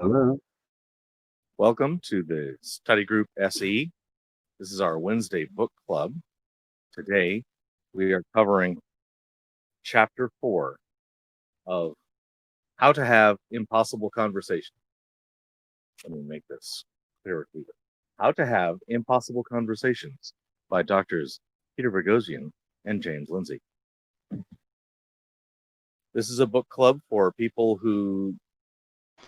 Hello. Welcome to the Study Group SE. This is our Wednesday book club. Today, we are covering Chapter 4 of How to Have Impossible Conversations. Let me make this clearer. How to Have Impossible Conversations by Doctors Peter Boghossian and James Lindsay. This is a book club for people who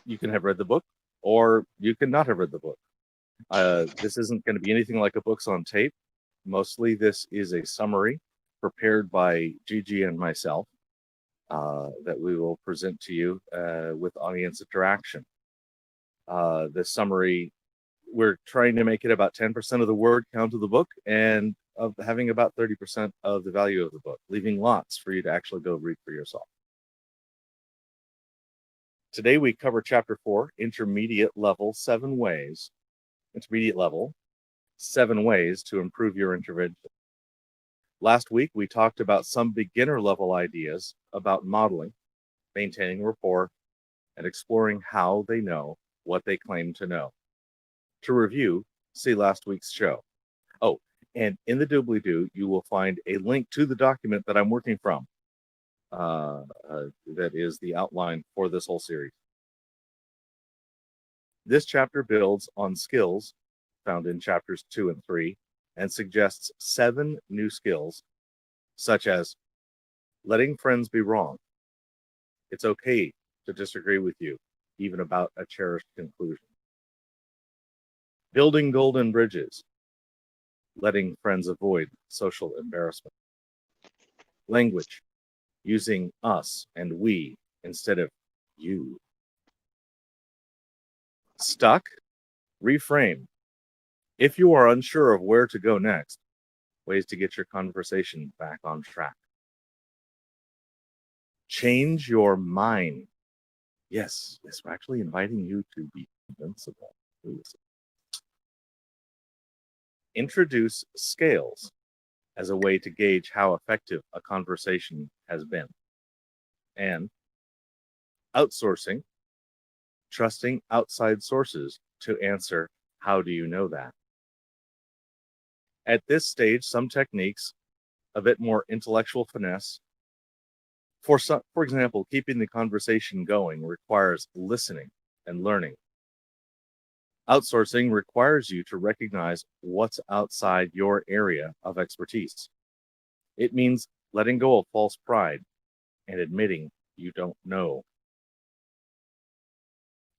you can have read the book or you can not have read the book. This isn't going to be anything like a Books on Tape. Mostly this is a summary prepared by Gigi and myself that we will present to you with audience interaction. This summary, we're trying to make it about 10% of the word count of the book and of having about 30% of the value of the book, leaving lots for you to actually go read for yourself. Today we cover Chapter 4, Intermediate Level, 7 ways to improve your intervention. Last week, we talked about some beginner level ideas about modeling, maintaining rapport, and exploring how they know what they claim to know. To review, see last week's show. Oh, and in the doobly-doo, you will find a link to the document that I'm working from. That is the outline for this whole series. This chapter builds on skills found in chapters 2 and 3 and suggests 7 new skills, such as letting friends be wrong. It's okay to disagree with you, even about a cherished conclusion. Building golden bridges, letting friends avoid social embarrassment. Language, using us and we instead of you. Stuck, reframe. If you are unsure of where to go next, ways to get your conversation back on track. Change your mind. Yes, we're actually inviting you to be invincible. Introduce scales as a way to gauge how effective a conversation has been. And outsourcing, trusting outside sources to answer, how do you know that? At this stage, some techniques, a bit more intellectual finesse. For example, keeping the conversation going requires listening and learning. Outsourcing requires you to recognize what's outside your area of expertise. It means letting go of false pride and admitting you don't know.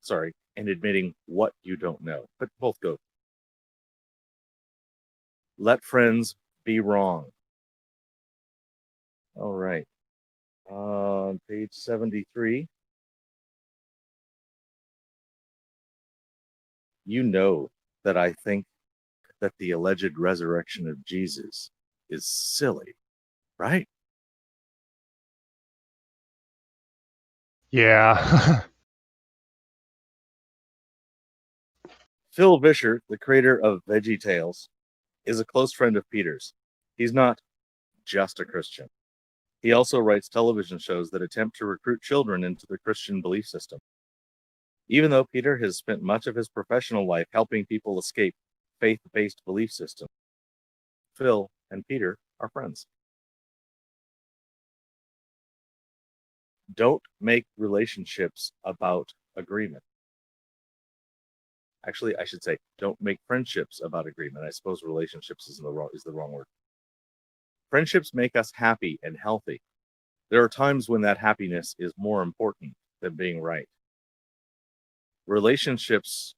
And admitting what you don't know, but both go. Let friends be wrong. All right. On page 73, you know that I think that the alleged resurrection of Jesus is silly, right? Yeah. Phil Vischer, the creator of Veggie Tales, is a close friend of Peter's. He's not just a Christian. He also writes television shows that attempt to recruit children into the Christian belief system. Even though Peter has spent much of his professional life helping people escape faith-based belief systems, Phil and Peter are friends. Don't make relationships about agreement. Actually, I should say, don't make friendships about agreement. I suppose relationships is the wrong word. Friendships make us happy and healthy. There are times when that happiness is more important than being right. Relationships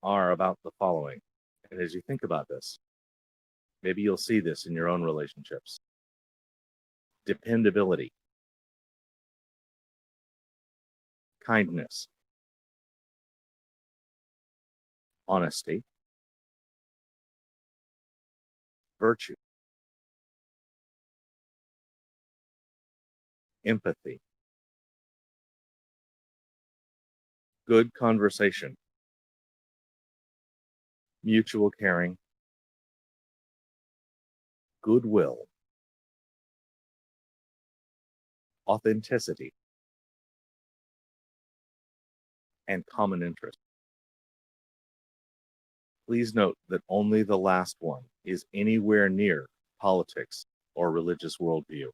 are about the following. And as you think about this, maybe you'll see this in your own relationships. Dependability, kindness, honesty, virtue, empathy, good conversation, mutual caring, goodwill, authenticity, and common interest. Please note that only the last one is anywhere near politics or religious worldview.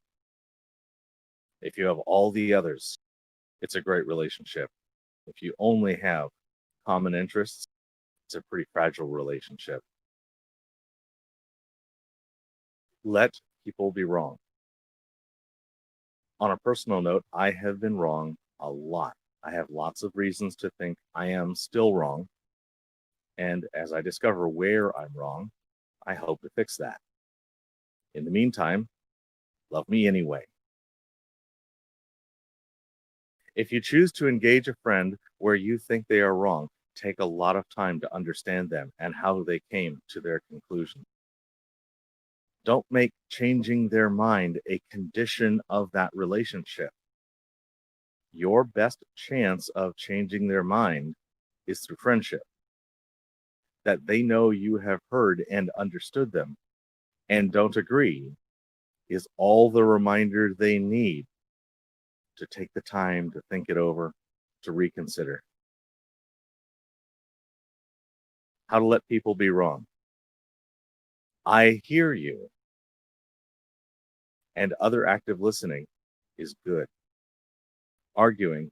If you have all the others, it's a great relationship. If you only have common interests, it's a pretty fragile relationship. Let people be wrong. On a personal note, I have been wrong a lot. I have lots of reasons to think I am still wrong. And as I discover where I'm wrong, I hope to fix that. In the meantime, love me anyway. If you choose to engage a friend where you think they are wrong, take a lot of time to understand them and how they came to their conclusion. Don't make changing their mind a condition of that relationship. Your best chance of changing their mind is through friendship. That they know you have heard and understood them and don't agree is all the reminder they need to take the time to think it over, to reconsider. How to let people be wrong. I hear you. And other active listening is good. Arguing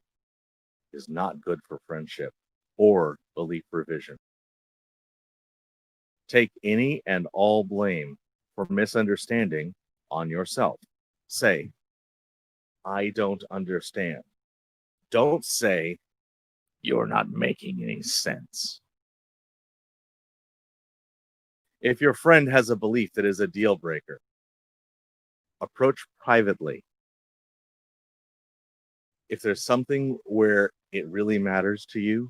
is not good for friendship or belief revision. Take any and all blame for misunderstanding on yourself. Say, I don't understand. Don't say, you're not making any sense. If your friend has a belief that is a deal breaker, approach privately. If there's something where it really matters to you,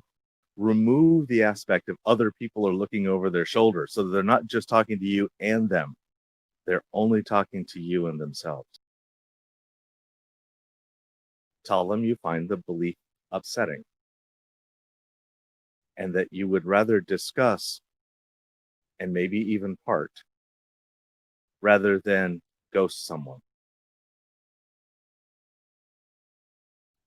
remove the aspect of other people are looking over their shoulder so that they're not just talking to you and them. They're only talking to you and themselves. Tell them you find the belief upsetting and that you would rather discuss and maybe even part rather than ghost someone.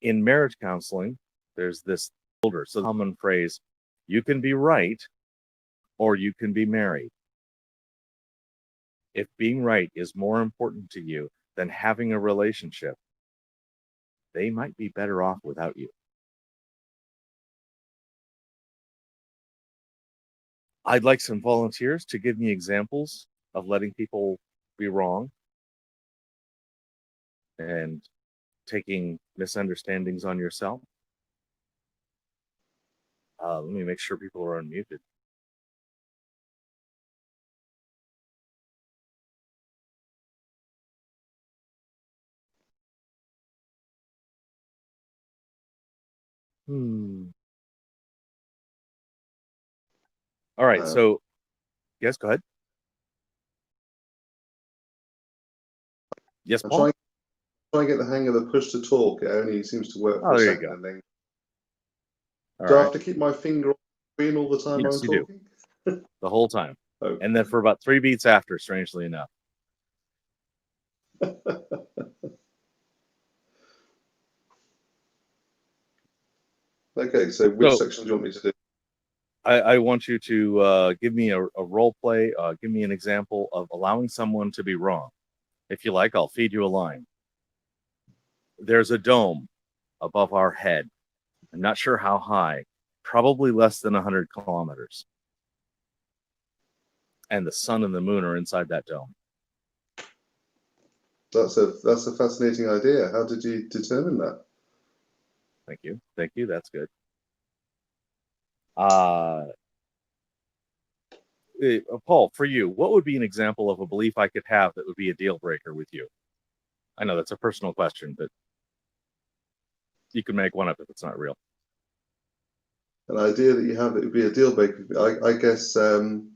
In marriage counseling, there's this older, so the common phrase, you can be right or you can be married. If being right is more important to you than having a relationship, they might be better off without you. I'd like some volunteers to give me examples of letting people be wrong and taking misunderstandings on yourself. Let me make sure people are unmuted. All right, so yes, go ahead. Yes, Paul? Try and get the hang of the push to talk. It only seems to work for a second. And then... Do I have to keep my finger on the screen all the time while I'm talking? Do. The whole time. Okay. And then for about 3 beats after, strangely enough. Okay, so which section do you want me to do? I want you to give me a role play, give me an example of allowing someone to be wrong. If you like, I'll feed you a line. There's a dome above our head. I'm not sure how high, probably less than 100 kilometers. And the sun and the moon are inside that dome. That's a fascinating idea. How did you determine that? Thank you. Thank you. That's good. Paul, for you, what would be an example of a belief I could have that would be a deal breaker with you? I know that's a personal question, but you can make one up if it's not real. An idea that you have that would be a deal breaker. I guess an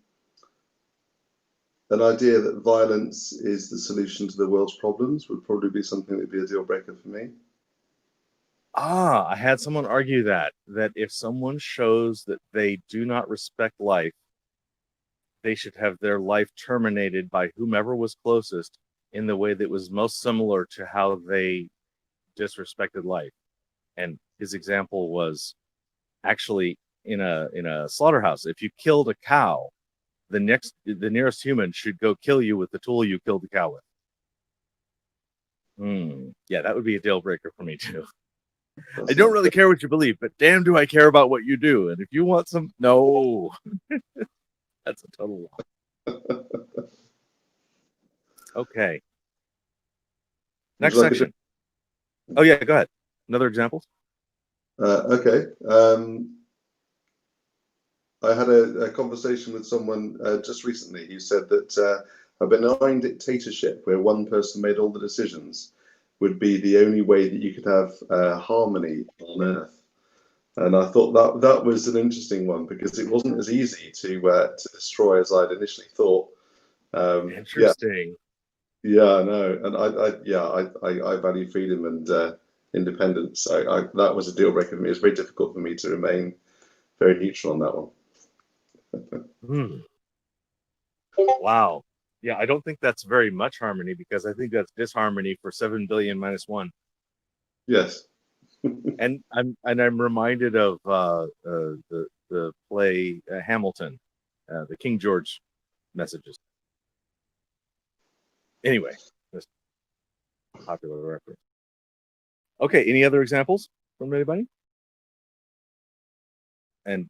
idea that violence is the solution to the world's problems would probably be something that would be a deal breaker for me. I had someone argue that if someone shows that they do not respect life, they should have their life terminated by whomever was closest in the way that was most similar to how they disrespected life. And his example was Actually, in a slaughterhouse, if you killed a cow, the nearest human should go kill you with the tool you killed the cow with. Yeah, that would be a deal breaker for me too. I don't really care what you believe, but damn do I care about what you do. And if you want some, no. That's a total lie. Okay. Next section. Oh yeah, go ahead. Another example? Okay. I had a conversation with someone just recently who said that a benign dictatorship where one person made all the decisions would be the only way that you could have harmony on Earth. And I thought that was an interesting one because it wasn't as easy to destroy as I'd initially thought. Interesting. Yeah, I know, and I value freedom and independence. So that was a deal breaker for me. It was very difficult for me to remain very neutral on that one. Wow. Yeah, I don't think that's very much harmony because I think that's disharmony for 7 billion minus 1. Yes. And I'm reminded of the play Hamilton, the King George messages. Anyway, just popular reference. Okay, any other examples from anybody? And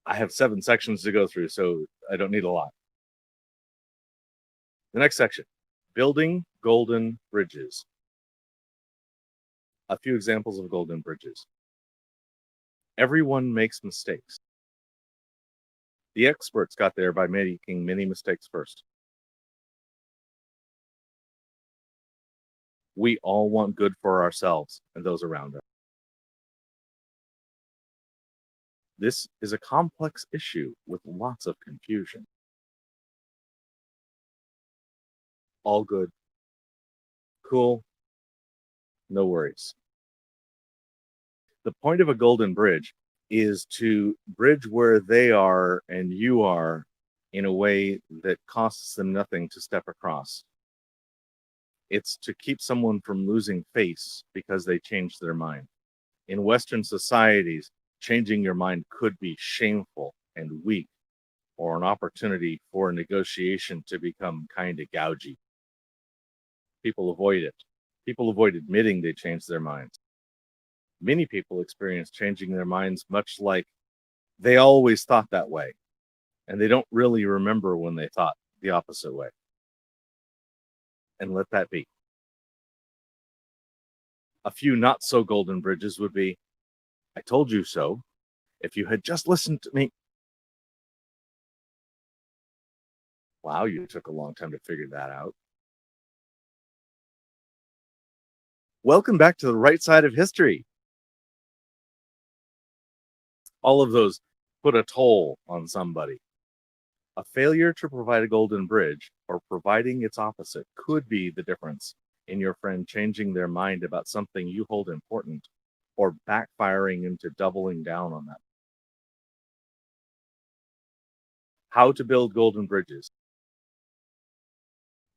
I have 7 sections to go through, so I don't need a lot. The next section, building golden bridges. A few examples of golden bridges. Everyone makes mistakes. The experts got there by making many mistakes first. We all want good for ourselves and those around us. This is a complex issue with lots of confusion. All good. Cool. No worries. The point of a golden bridge is to bridge where they are and you are in a way that costs them nothing to step across. It's to keep someone from losing face because they changed their mind. In Western societies, changing your mind could be shameful and weak, or an opportunity for a negotiation to become kind of gougy. People avoid it. People avoid admitting they changed their minds. Many people experience changing their minds much like they always thought that way, and they don't really remember when they thought the opposite way. And let that be. A few not so golden bridges would be, I told you so. If you had just listened to me. Wow, you took a long time to figure that out. Welcome back to the right side of history. All of those put a toll on somebody. A failure to provide a golden bridge or providing its opposite could be the difference in your friend changing their mind about something you hold important or backfiring into doubling down on that. How to build golden bridges.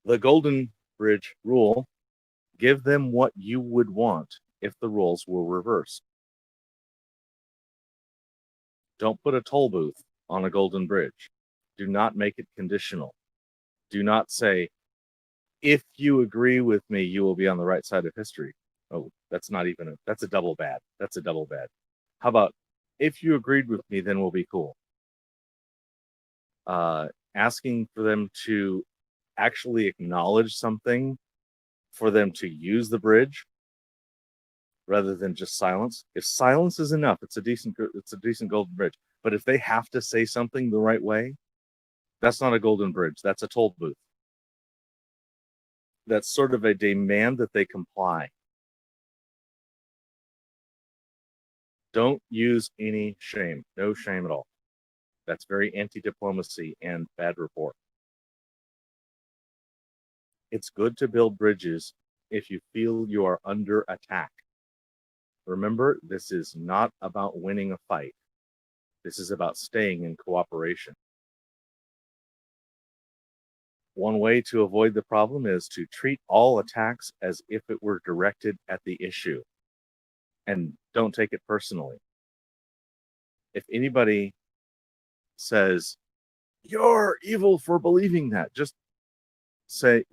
The golden bridge rule, give them what you would want if the roles were reversed. Don't put a toll booth on a golden bridge. Do not make it conditional. Do not say, if you agree with me, you will be on the right side of history. Oh, that's a double bad. That's a double bad. How about, if you agreed with me, then we'll be cool. Asking for them to actually acknowledge something for them to use the bridge rather than just silence. If silence is enough, it's a decent golden bridge. But if they have to say something the right way, that's not a golden bridge. That's a toll booth. That's sort of a demand that they comply. Don't use any shame. No shame at all. That's very anti-diplomacy and bad rapport. It's good to build bridges if you feel you are under attack. Remember, this is not about winning a fight. This is about staying in cooperation. One way to avoid the problem is to treat all attacks as if it were directed at the issue. And don't take it personally. If anybody says, "You're evil for believing that," just say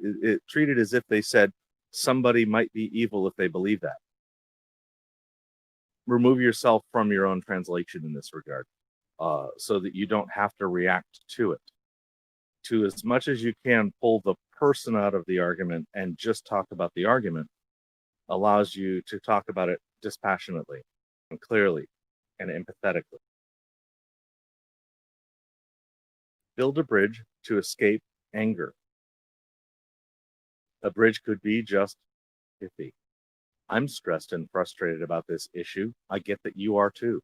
treat it as if they said somebody might be evil if they believe that. Remove yourself from your own translation in this regard, so that you don't have to react to it. To as much as you can, pull the person out of the argument and just talk about the argument allows you to talk about it dispassionately and clearly and empathetically. Build a bridge to escape anger. A bridge could be just pithy. I'm stressed and frustrated about this issue. I get that you are too.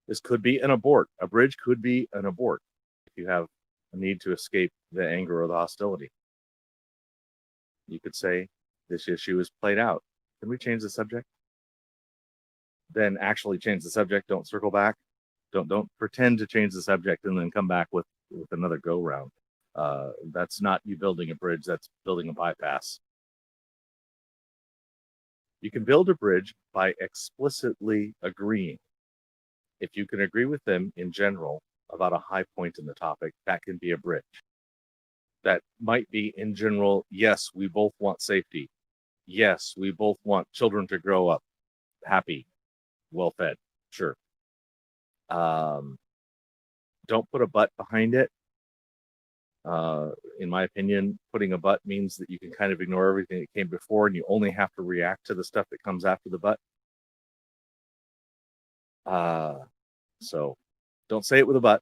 This could be an abort. A bridge could be an abort if you have a need to escape the anger or the hostility. You could say, this issue is played out. Can we change the subject? Then actually change the subject. Don't circle back. Don't pretend to change the subject and then come back with another go round. That's not you building a bridge. That's building a bypass. You can build a bridge by explicitly agreeing. If you can agree with them in general about a high point in the topic, that can be a bridge. That might be in general, yes, we both want safety. Yes, we both want children to grow up happy, well-fed. Sure. Don't put a but behind it. In my opinion, putting a but means that you can kind of ignore everything that came before and you only have to react to the stuff that comes after the but. So don't say it with a but.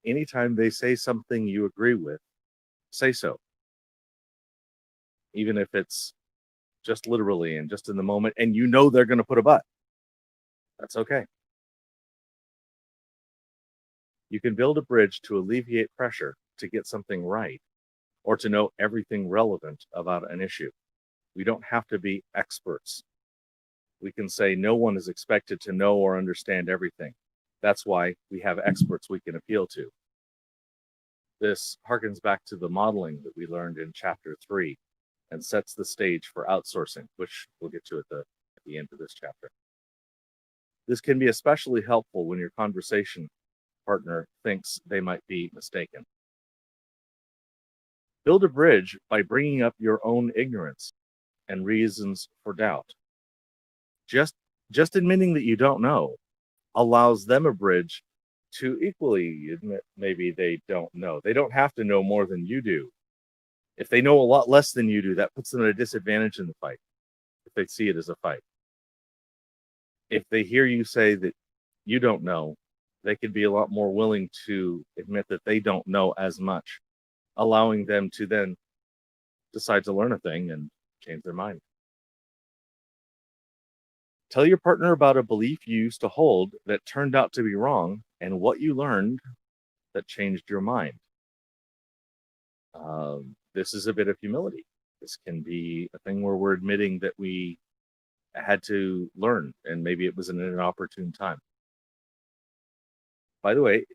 Anytime they say something you agree with, say so. Even if it's just literally and just in the moment, and you know they're going to put a but. That's okay. You can build a bridge to alleviate pressure to get something right or to know everything relevant about an issue. We don't have to be experts. We can say no one is expected to know or understand everything. That's why we have experts we can appeal to. This harkens back to the modeling that we learned in chapter 3 and sets the stage for outsourcing, which we'll get to at the end of this chapter. This can be especially helpful when your conversation partner thinks they might be mistaken. Build a bridge by bringing up your own ignorance and reasons for doubt. Just admitting that you don't know allows them a bridge to equally admit maybe they don't know. They don't have to know more than you do. If they know a lot less than you do, that puts them at a disadvantage in the fight, if they see it as a fight. If they hear you say that you don't know, they could be a lot more willing to admit that they don't know as much, allowing them to then decide to learn a thing and change their mind. Tell your partner about a belief you used to hold that turned out to be wrong and what you learned that changed your mind. This is a bit of humility. This can be a thing where we're admitting that we had to learn and maybe it was in an inopportune time. By the way,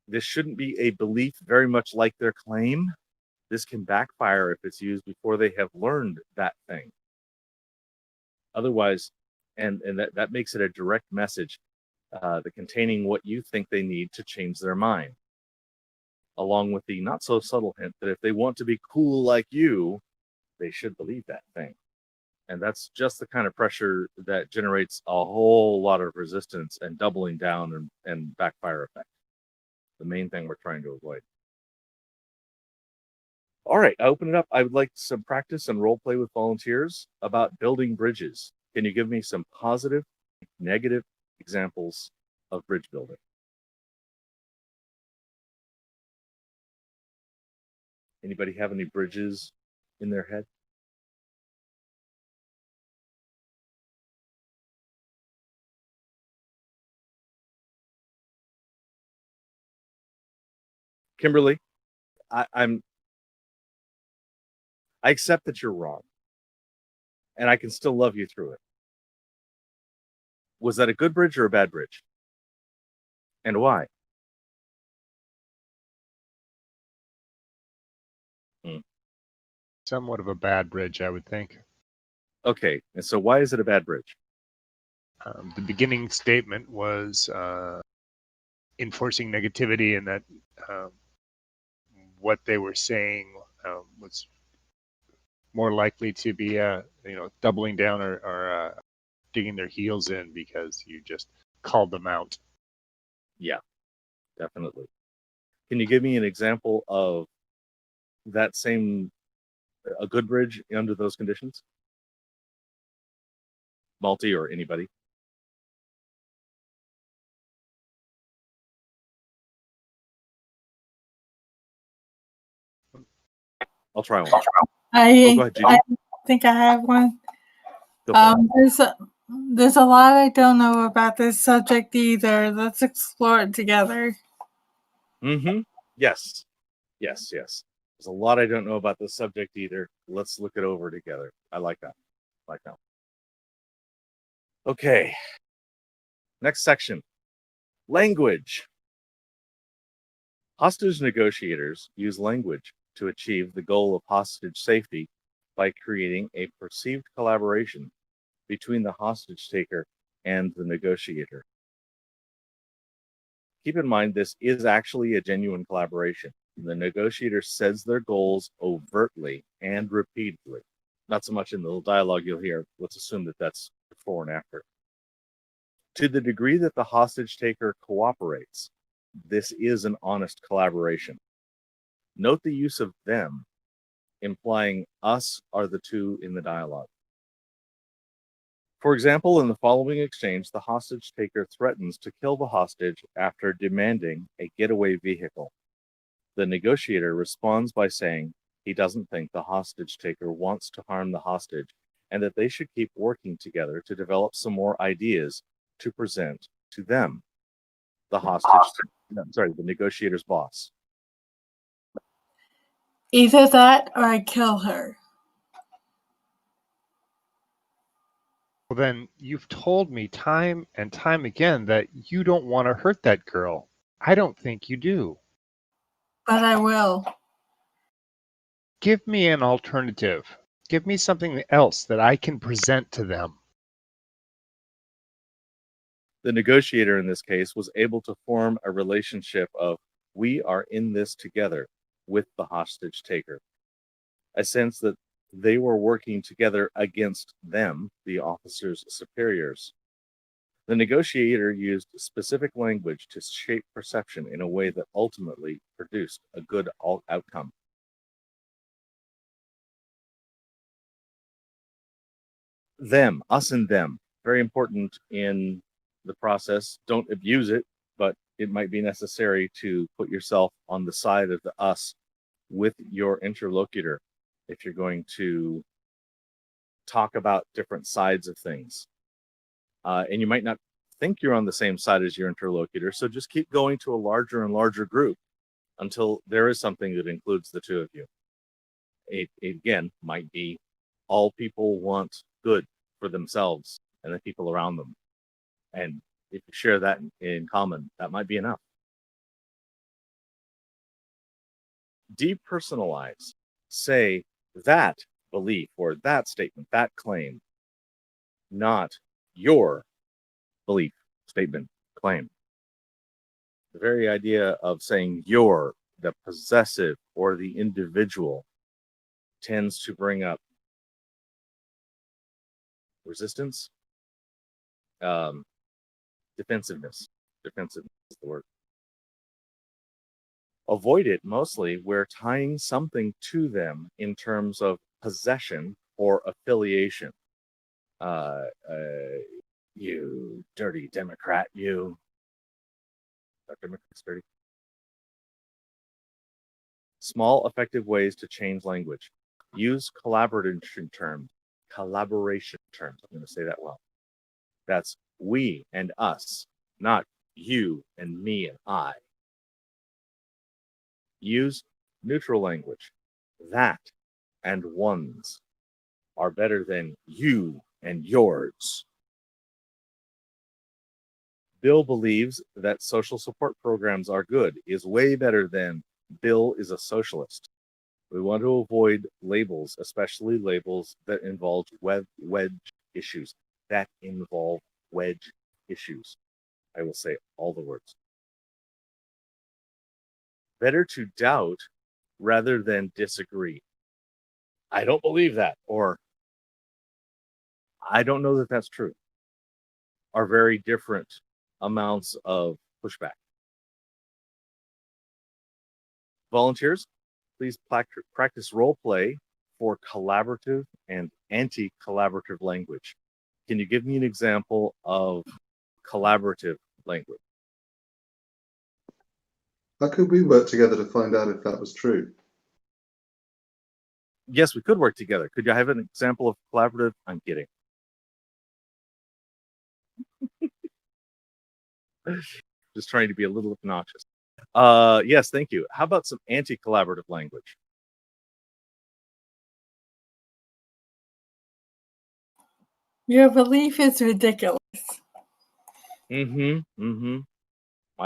this shouldn't be a belief very much like their claim. This can backfire if it's used before they have learned that thing. Otherwise, and that makes it a direct message containing what you think they need to change their mind, along with the not so subtle hint that if they want to be cool like you, they should believe that thing. And that's just the kind of pressure that generates a whole lot of resistance and doubling down and backfire effect. The main thing we're trying to avoid. All right, I open it up. I would like some practice and role play with volunteers about building bridges. Can you give me some positive, negative examples of bridge building? Anybody have any bridges in their head? Kimberly, I accept that you're wrong, and I can still love you through it. Was that a good bridge or a bad bridge? And why? Somewhat of a bad bridge, I would think. Okay, and so why is it a bad bridge? The beginning statement was enforcing negativity, and that what they were saying was more likely to be, doubling down or digging their heels in because you just called them out. Yeah, definitely. Can you give me an example of that same, a good bridge under those conditions? Malty or anybody? I'll try one. Go ahead, Gigi. I think I have one. Go for it. There's a lot I don't know about this subject either. Let's explore it together. Mm-hmm. Yes. There's a lot I don't know about this subject either. Let's look it over together. I like that. Okay. Next section. Language. Hostage negotiators use language to achieve the goal of hostage safety by creating a perceived collaboration between the hostage taker and the negotiator. Keep in mind, this is actually a genuine collaboration. The negotiator says their goals overtly and repeatedly. Not so much in the little dialogue you'll hear. Let's assume that that's before and after. To the degree that the hostage taker cooperates, this is an honest collaboration. Note the use of them, implying us are the two in the dialogue. For example, in the following exchange, the hostage taker threatens to kill the hostage after demanding a getaway vehicle. The negotiator responds by saying he doesn't think the hostage taker wants to harm the hostage and that they should keep working together to develop some more ideas to present to them. The negotiator's boss. Either that or I kill her. Well, then you've told me time and time again that you don't want to hurt that girl. I don't think you do. But I will. Give me an alternative. Give me something else that I can present to them. The negotiator in this case was able to form a relationship of we are in this together with the hostage taker. A sense that they were working together against them, the officer's superiors. The negotiator used specific language to shape perception in a way that ultimately produced a good outcome. Them, us and them, very important in the process. Don't abuse it, but it might be necessary to put yourself on the side of the us with your interlocutor if you're going to talk about different sides of things. And you might not think you're on the same side as your interlocutor, so just keep going to a larger and larger group until there is something that includes the two of you. It again might be all people want good for themselves and the people around them. And if you share that in common, that might be enough. Depersonalize. Say that belief or that statement, that claim, not your belief, statement, claim. The very idea of saying your, the possessive or the individual, tends to bring up resistance, defensiveness. Defensiveness is the word. Avoid it mostly where tying something to them in terms of possession or affiliation. You dirty Democrat, you. Democrat's dirty. Small, effective ways to change language. Use collaboration terms. Collaboration terms. I'm going to say that well. That's we and us, not you and me and I. Use neutral language. That and ones are better than you and yours. Bill believes that social support programs are good is way better than Bill is a socialist. We want to avoid labels, especially labels that involve wedge issues, that involve wedge issues. I will say all the words. Better to doubt rather than disagree. I don't believe that, or I don't know that that's true, are very different amounts of pushback. Volunteers, please practice role play for collaborative and anti-collaborative language. Can you give me an example of collaborative language? How could we work together to find out if that was true? Yes, we could work together. Could you have an example of collaborative? I'm kidding. Just trying to be a little obnoxious. Yes, thank you. How about some anti-collaborative language? Your belief is ridiculous. My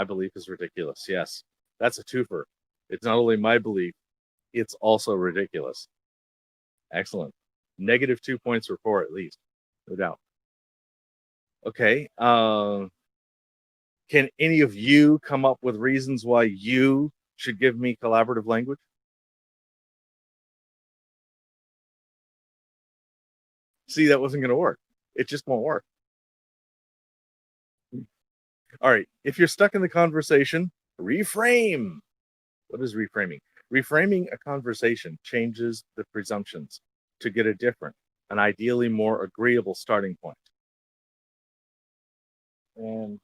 belief is ridiculous. Yes, that's a twofer. It's not only my belief, it's also ridiculous. Excellent. Negative 2 points for 4 at least, no doubt. Okay. Can any of you come up with reasons why you should give me collaborative language? See, that wasn't going to work. It just won't work. All right. If you're stuck in the conversation, reframe. What is reframing? Reframing a conversation changes the presumptions to get a different, an ideally more agreeable starting point. And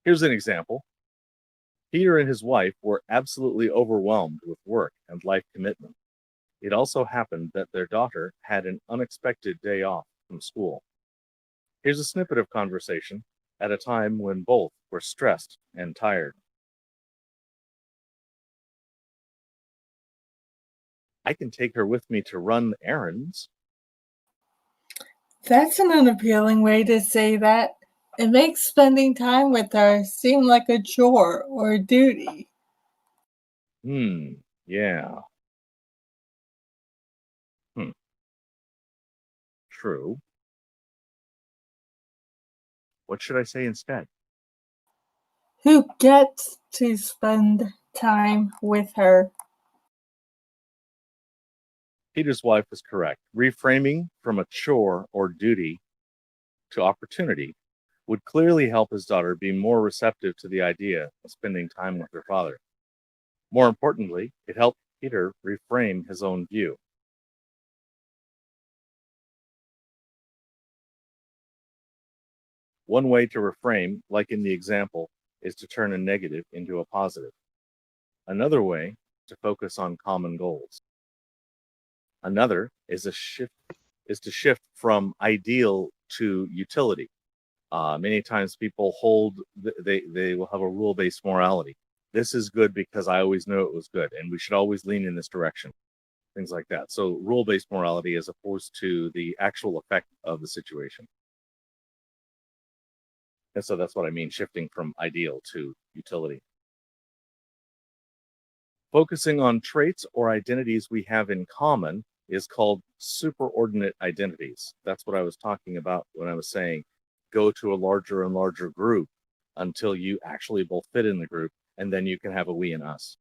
here's an example. Peter and his wife were absolutely overwhelmed with work and life commitment. It also happened that their daughter had an unexpected day off from school. Here's a snippet of conversation at a time when both were stressed and tired. I can take her with me to run errands. That's an unappealing way to say that. It makes spending time with her seem like a chore or a duty. Yeah. True. What should I say instead? Who gets to spend time with her? Peter's wife was correct. Reframing from a chore or duty to opportunity would clearly help his daughter be more receptive to the idea of spending time with her father. More importantly, it helped Peter reframe his own view. One way to reframe, like in the example, is to turn a negative into a positive. Another way is to focus on common goals. Another is to shift from ideal to utility. Many times people they will have a rule-based morality. This is good because I always know it was good, and we should always lean in this direction. Things like that. So rule-based morality as opposed to the actual effect of the situation. And so that's what I mean, shifting from ideal to utility. Focusing on traits or identities we have in common is called superordinate identities. That's what I was talking about when I was saying go to a larger and larger group until you actually both fit in the group, and then you can have a we and us.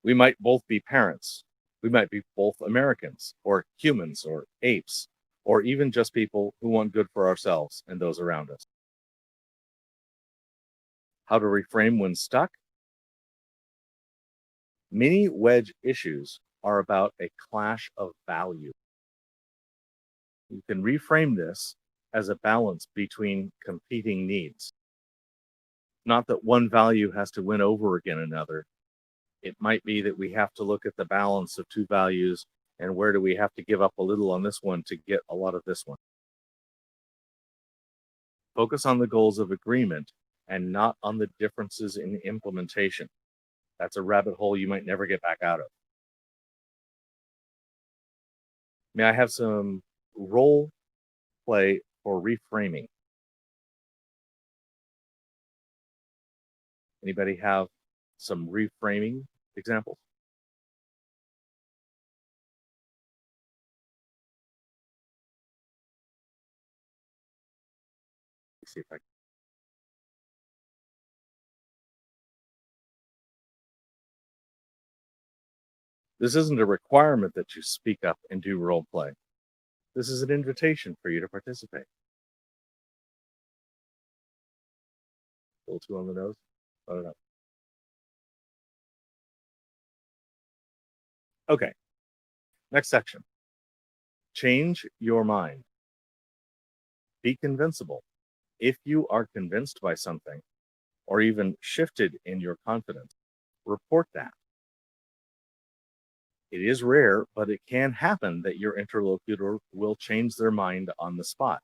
We might both be parents. We might be both Americans or humans or apes, or even just people who want good for ourselves and those around us. How to reframe when stuck? Many wedge issues are about a clash of value. You can reframe this as a balance between competing needs. Not that one value has to win over against another. It might be that we have to look at the balance of two values and where do we have to give up a little on this one to get a lot of this one. Focus on the goals of agreement and not on the differences in implementation. That's a rabbit hole you might never get back out of. May I have some role play for reframing? Anybody have some reframing examples? see if I can. This isn't a requirement that you speak up and do role play. This is an invitation for you to participate. A little too on the nose? I don't know. Okay. Next section. Change your mind. Be convincible. If you are convinced by something, or even shifted in your confidence, report that. It is rare, but it can happen that your interlocutor will change their mind on the spot.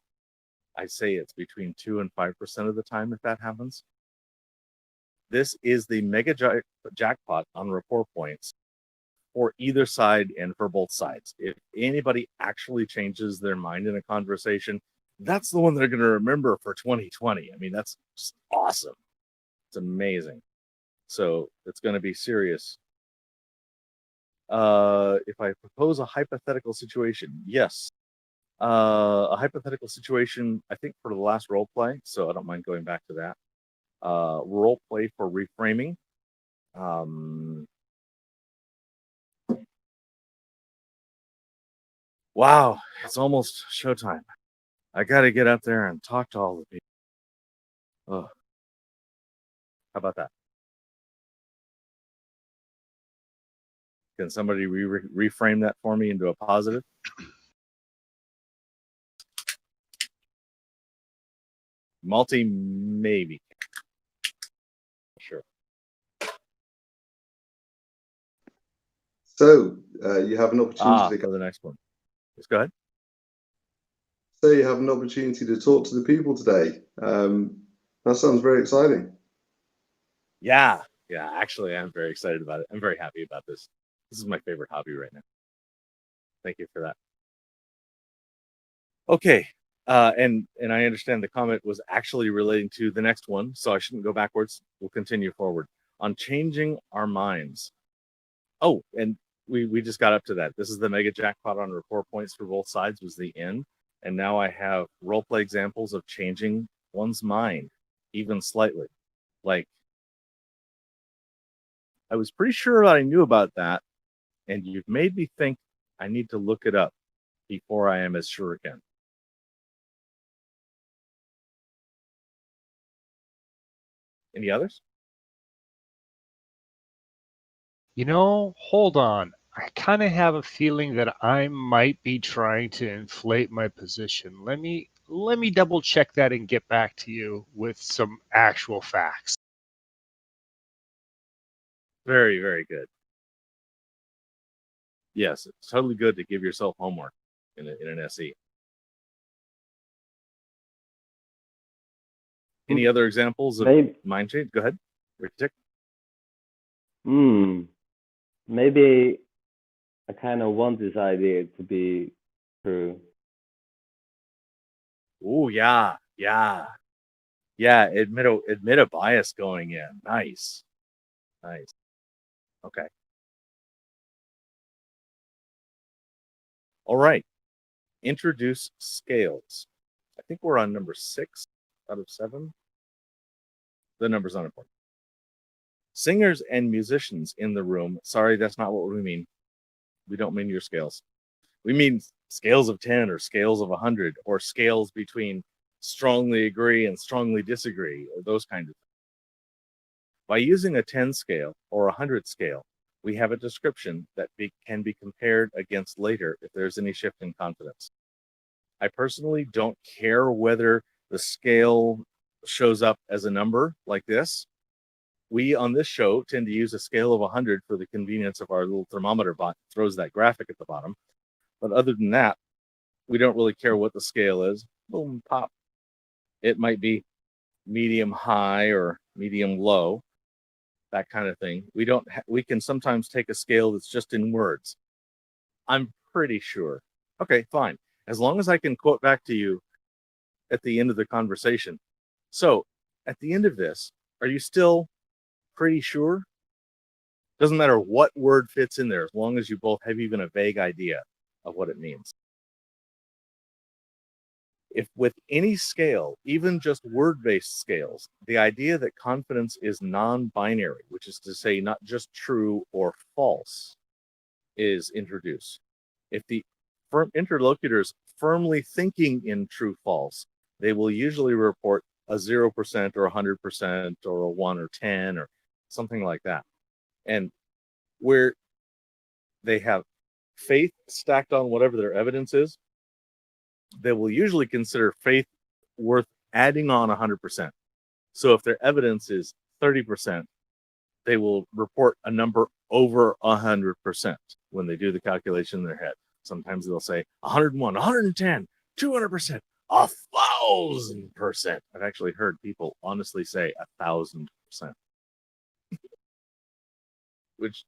I'd say it's between 2 and 5% of the time if that happens. This is the mega jackpot on rapport points for either side and for both sides. If anybody actually changes their mind in a conversation, that's the one they're going to remember for 2020. I mean, that's just awesome. It's amazing. So it's going to be serious. If I propose a hypothetical situation, yes. A hypothetical situation, I think for the last role play, so I don't mind going back to that. Role play for reframing. Wow, it's almost showtime. I got to get up there and talk to all the people. Oh, how about that? Can somebody reframe that for me into a positive? Multi, maybe. Sure. So you have an opportunity for the next one. Let's go ahead. So you have an opportunity to talk to the people today. That sounds very exciting. Yeah, actually, I'm very excited about it. I'm very happy about this. This is my favorite hobby right now. Thank you for that. Okay, and I understand the comment was actually relating to the next one, so I shouldn't go backwards. We'll continue forward on changing our minds. Oh, and we just got up to that. This is the mega jackpot on rapport points for both sides was the end, and now I have role play examples of changing one's mind, even slightly. Like, I was pretty sure that I knew about that, and you've made me think I need to look it up before I am as sure again. Any others? Hold on. I kind of have a feeling that I might be trying to inflate my position. Let me double check that and get back to you with some actual facts. Very, very good. Yes, it's totally good to give yourself homework in an SE. Any other examples of mind change? Go ahead. Rick. Maybe I kind of want this idea to be true. Oh, yeah. Admit a bias going in. Nice. Okay. All right. Introduce scales. I think we're on number 6 out of 7. The number's not important. Singers and musicians in the room. Sorry, that's not what we mean. We don't mean your scales. We mean scales of 10 or scales of 100 or scales between strongly agree and strongly disagree or those kinds of things. By using a 10 scale or a 100 scale, we have a description that can be compared against later if there's any shift in confidence. I personally don't care whether the scale shows up as a number like this. We on this show tend to use a scale of 100 for the convenience of our little thermometer bot that throws that graphic at the bottom. But other than that, we don't really care what the scale is. Boom, pop. It might be medium high or medium low, that kind of thing. We can sometimes take a scale that's just in words. I'm pretty sure. Okay, fine. As long as I can quote back to you at the end of the conversation. So, at the end of this, are you still pretty sure? Doesn't matter what word fits in there, as long as you both have even a vague idea of what it means. If with any scale, even just word-based scales, the idea that confidence is non-binary, which is to say not just true or false, is introduced. If the interlocutors firmly thinking in true-false, they will usually report a 0% or 100% or a 1 or 10 or something like that. And where they have faith stacked on whatever their evidence is, they will usually consider faith worth adding on 100%. So if their evidence is 30%, they will report a number over 100% when they do the calculation in their head. Sometimes they'll say 101, 110, 200%, 1,000%. I've actually heard people honestly say 1,000%, which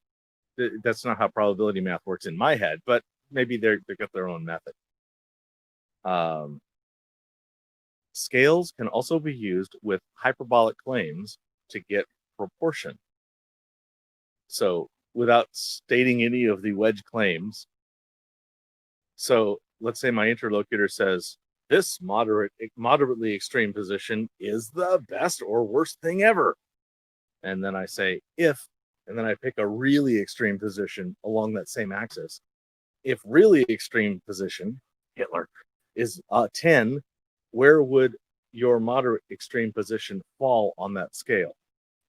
that's not how probability math works in my head, but maybe they've got their own method. Scales can also be used with hyperbolic claims to get proportion. So without stating any of the wedge claims, so let's say my interlocutor says, this moderately extreme position is the best or worst thing ever. And then I say, and then I pick a really extreme position along that same axis. If really extreme position, Hitler, is 10, where would your moderate extreme position fall on that scale?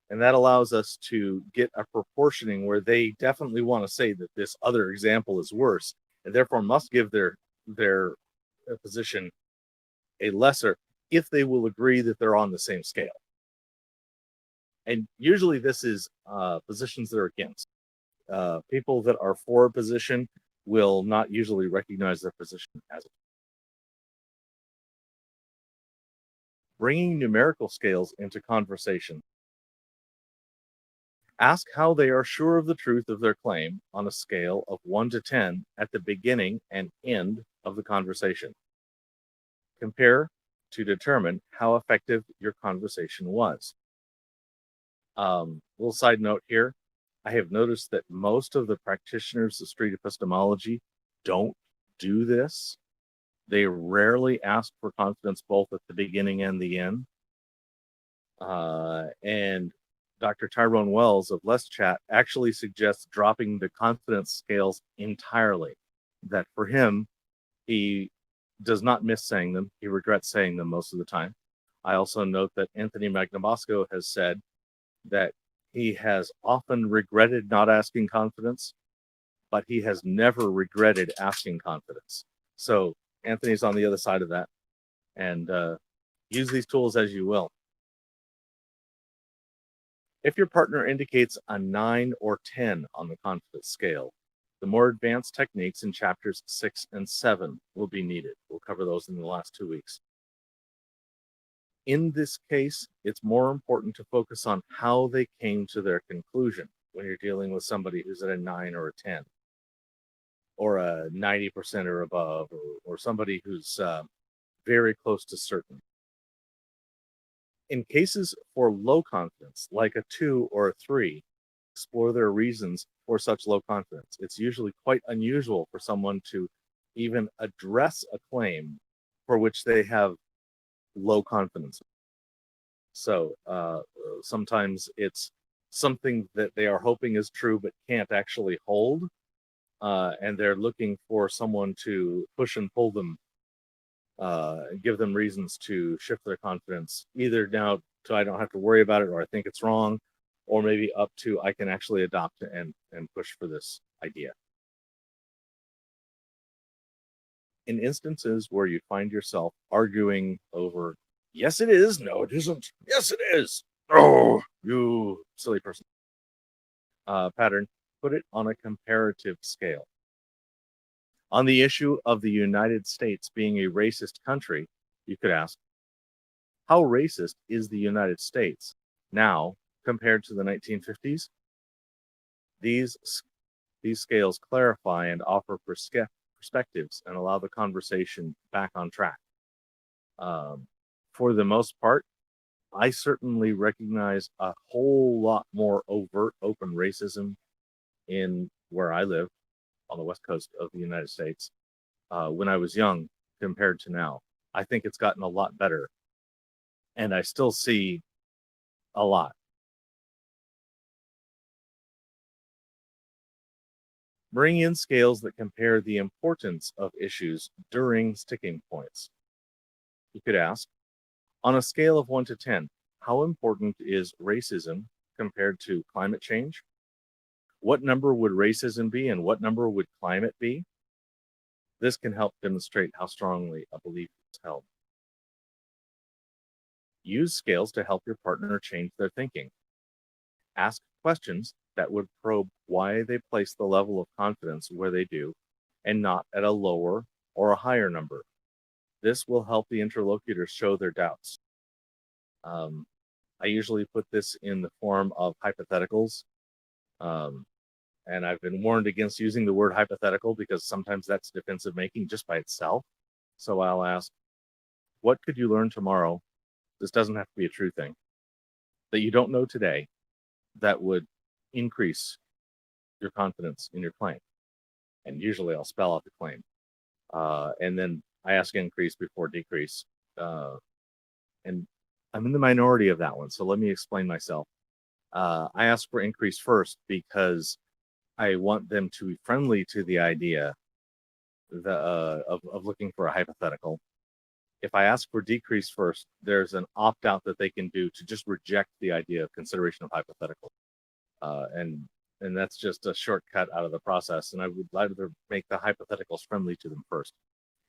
And that allows us to get a proportioning where they definitely want to say that this other example is worse, and therefore must give their position a lesser if they will agree that they're on the same scale. And usually this is positions that are against. People that are for a position will not usually recognize their position as it. Bringing numerical scales into conversation. Ask how they are sure of the truth of their claim on a scale of 1 to 10 at the beginning and end of the conversation. Compare to determine how effective your conversation was. Little side note here. I have noticed that most of the practitioners of street epistemology don't do this. They rarely ask for confidence both at the beginning and the end. And Dr. Tyrone Wells of Let's Chat actually suggests dropping the confidence scales entirely. That for him, he does not miss saying them. He regrets saying them most of the time. I also note that Anthony Magnabosco has said that he has often regretted not asking confidence, but he has never regretted asking confidence. So Anthony's on the other side of that, and use these tools as you will. If your partner indicates a 9 or 10 on the confidence scale, the more advanced techniques in chapters 6 and 7 will be needed. We'll cover those in the last 2 weeks. In this case, it's more important to focus on how they came to their conclusion when you're dealing with somebody who's at a 9 or a 10, or a 90% or above, or somebody who's very close to certain. In cases for low confidence, like a 2 or a 3, explore their reasons for such low confidence. It's usually quite unusual for someone to even address a claim for which they have low confidence. So sometimes it's something that they are hoping is true but can't actually hold, and they're looking for someone to push and pull them, give them reasons to shift their confidence, either now to I don't have to worry about it, or I think it's wrong, or maybe up to I can actually adopt and push for this idea. In instances where you find yourself arguing over, yes, it is, no, it isn't, yes, it is, oh, you silly person, pattern, put it on a comparative scale. On the issue of the United States being a racist country, you could ask, how racist is the United States now compared to the 1950s? These scales clarify and offer perspectives and allow the conversation back on track. For the most part, I certainly recognize a whole lot more overt open racism in where I live on the west coast of the United States when I was young compared to now. I think it's gotten a lot better. And I still see a lot. Bring in scales that compare the importance of issues during sticking points. You could ask, on a scale of 1 to 10, how important is racism compared to climate change? What number would racism be and what number would climate be? This can help demonstrate how strongly a belief is held. Use scales to help your partner change their thinking. Ask questions that would probe why they place the level of confidence where they do and not at a lower or a higher number. This will help the interlocutors show their doubts. I usually put this in the form of hypotheticals. And I've been warned against using the word hypothetical because sometimes that's defensive making just by itself. So I'll ask, what could you learn tomorrow? This doesn't have to be a true thing that you don't know today that would increase your confidence in your claim. And usually I'll spell out the claim. And then I ask increase before decrease. And I'm in the minority of that one. So let me explain myself. I ask for increase first because I want them to be friendly to the idea of looking for a hypothetical. If I ask for decrease first, there's an opt-out that they can do to just reject the idea of consideration of hypothetical. And that's just a shortcut out of the process. And I would rather make the hypotheticals friendly to them first.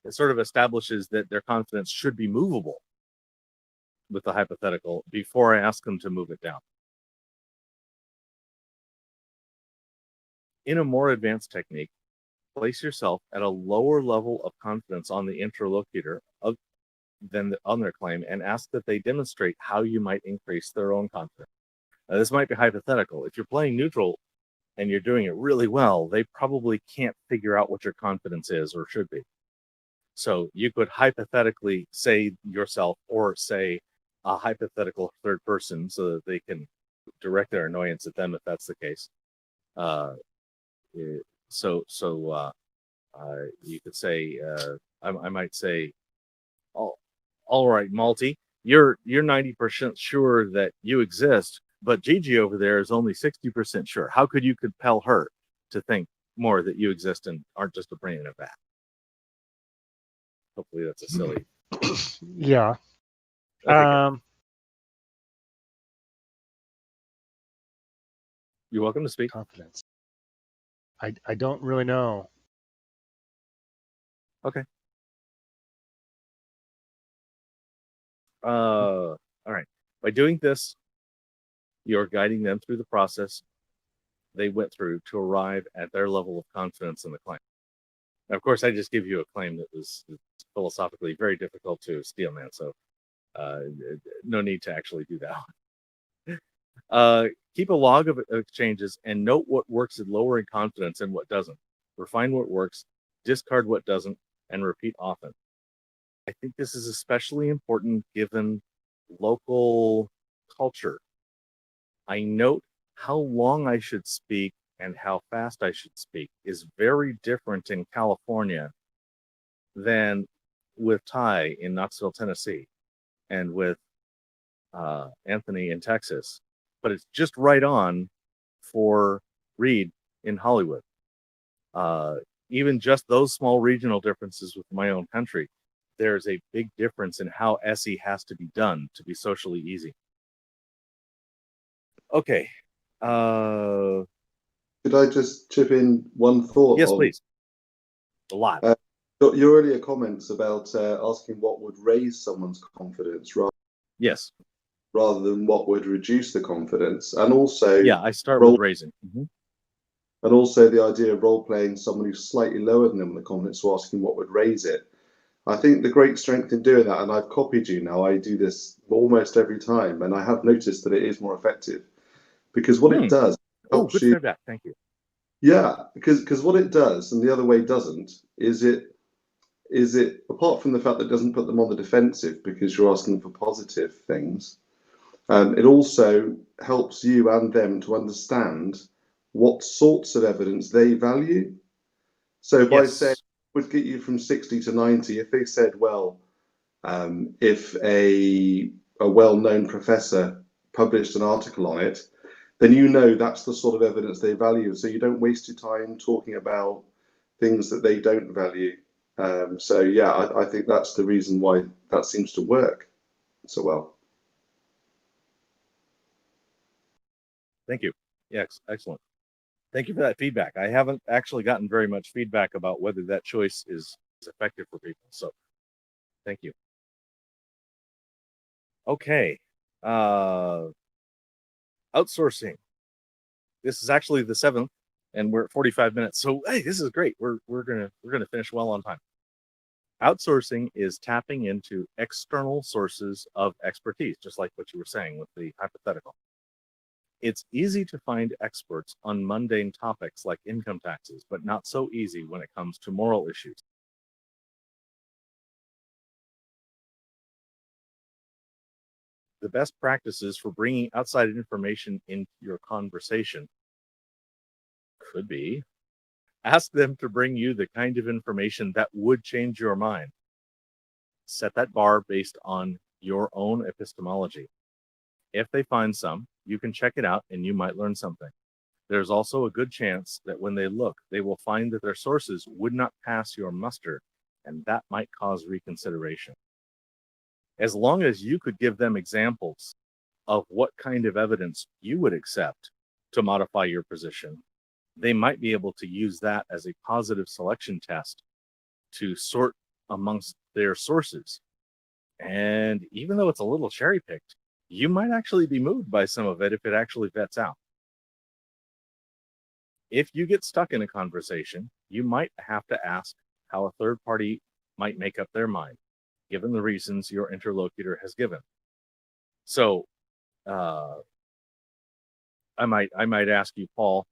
It sort of establishes that their confidence should be movable with the hypothetical before I ask them to move it down. In a more advanced technique, place yourself at a lower level of confidence on the interlocutor than on their claim and ask that they demonstrate how you might increase their own confidence. Now, this might be hypothetical. If you're playing neutral and you're doing it really well, they probably can't figure out what your confidence is or should be. So you could hypothetically say yourself or say a hypothetical third person so that they can direct their annoyance at them if that's the case. You could say, I might say, oh, all right, Malty, you're 90% sure that you exist, but Gigi over there is only 60% sure. How could you compel her to think more that you exist and aren't just a brain in a vat? Hopefully that's a silly. Yeah. You're welcome to speak. Confidence. I don't really know. Okay. All right. By doing this, you're guiding them through the process they went through to arrive at their level of confidence in the claim. Now, of course, I just give you a claim that was philosophically very difficult to steel man, so no need to actually do that. Keep a log of exchanges and note what works in lowering confidence and what doesn't. Refine what works, discard what doesn't, and repeat often. I think this is especially important given local culture. I note how long I should speak and how fast I should speak is very different in California than with Ty in Knoxville, Tennessee, and with Anthony in Texas. But it's just right on for Reed in Hollywood. Even just those small regional differences with my own country, there's a big difference in how SE has to be done to be socially easy. Okay. Could I just chip in one thought? Yes, please. A lot. Your earlier comments about asking what would raise someone's confidence rather than what would reduce the confidence. And also... Yeah, I start with raising. Mm-hmm. And also the idea of role-playing someone who's slightly lower than them in the confidence, so asking what would raise it. I think the great strength in doing that, and I've copied you now, I do this almost every time, and I have noticed that it is more effective. Because what it does... Oh, good feedback. Thank you. Yeah, because what it does, and the other way doesn't, is it apart from the fact that it doesn't put them on the defensive because you're asking for positive things, it also helps you and them to understand what sorts of evidence they value. So if I said would get you from 60 to 90, if they said, well, If a well-known professor published an article on it, then you know that's the sort of evidence they value. So you don't waste your time talking about things that they don't value. So yeah, I think that's the reason why that seems to work so well. Thank you. Yeah, excellent. Thank you for that feedback. I haven't actually gotten very much feedback about whether that choice is effective for people. So thank you. Okay. Outsourcing. This is actually the 7th, and we're at 45 minutes. So hey, this is great. We're gonna finish well on time. Outsourcing is tapping into external sources of expertise, just like what you were saying with the hypothetical. It's easy to find experts on mundane topics like income taxes, but not so easy when it comes to moral issues. The best practices for bringing outside information into your conversation could be ask them to bring you the kind of information that would change your mind. Set that bar based on your own epistemology. If they find some, you can check it out and you might learn something. There's also a good chance that when they look, they will find that their sources would not pass your muster, and that might cause reconsideration. As long as you could give them examples of what kind of evidence you would accept to modify your position, they might be able to use that as a positive selection test to sort amongst their sources. And even though it's a little cherry-picked, you might actually be moved by some of it if it actually vets out. If you get stuck in a conversation, you might have to ask how a third party might make up their mind, given the reasons your interlocutor has given. So, I might ask you, Paul,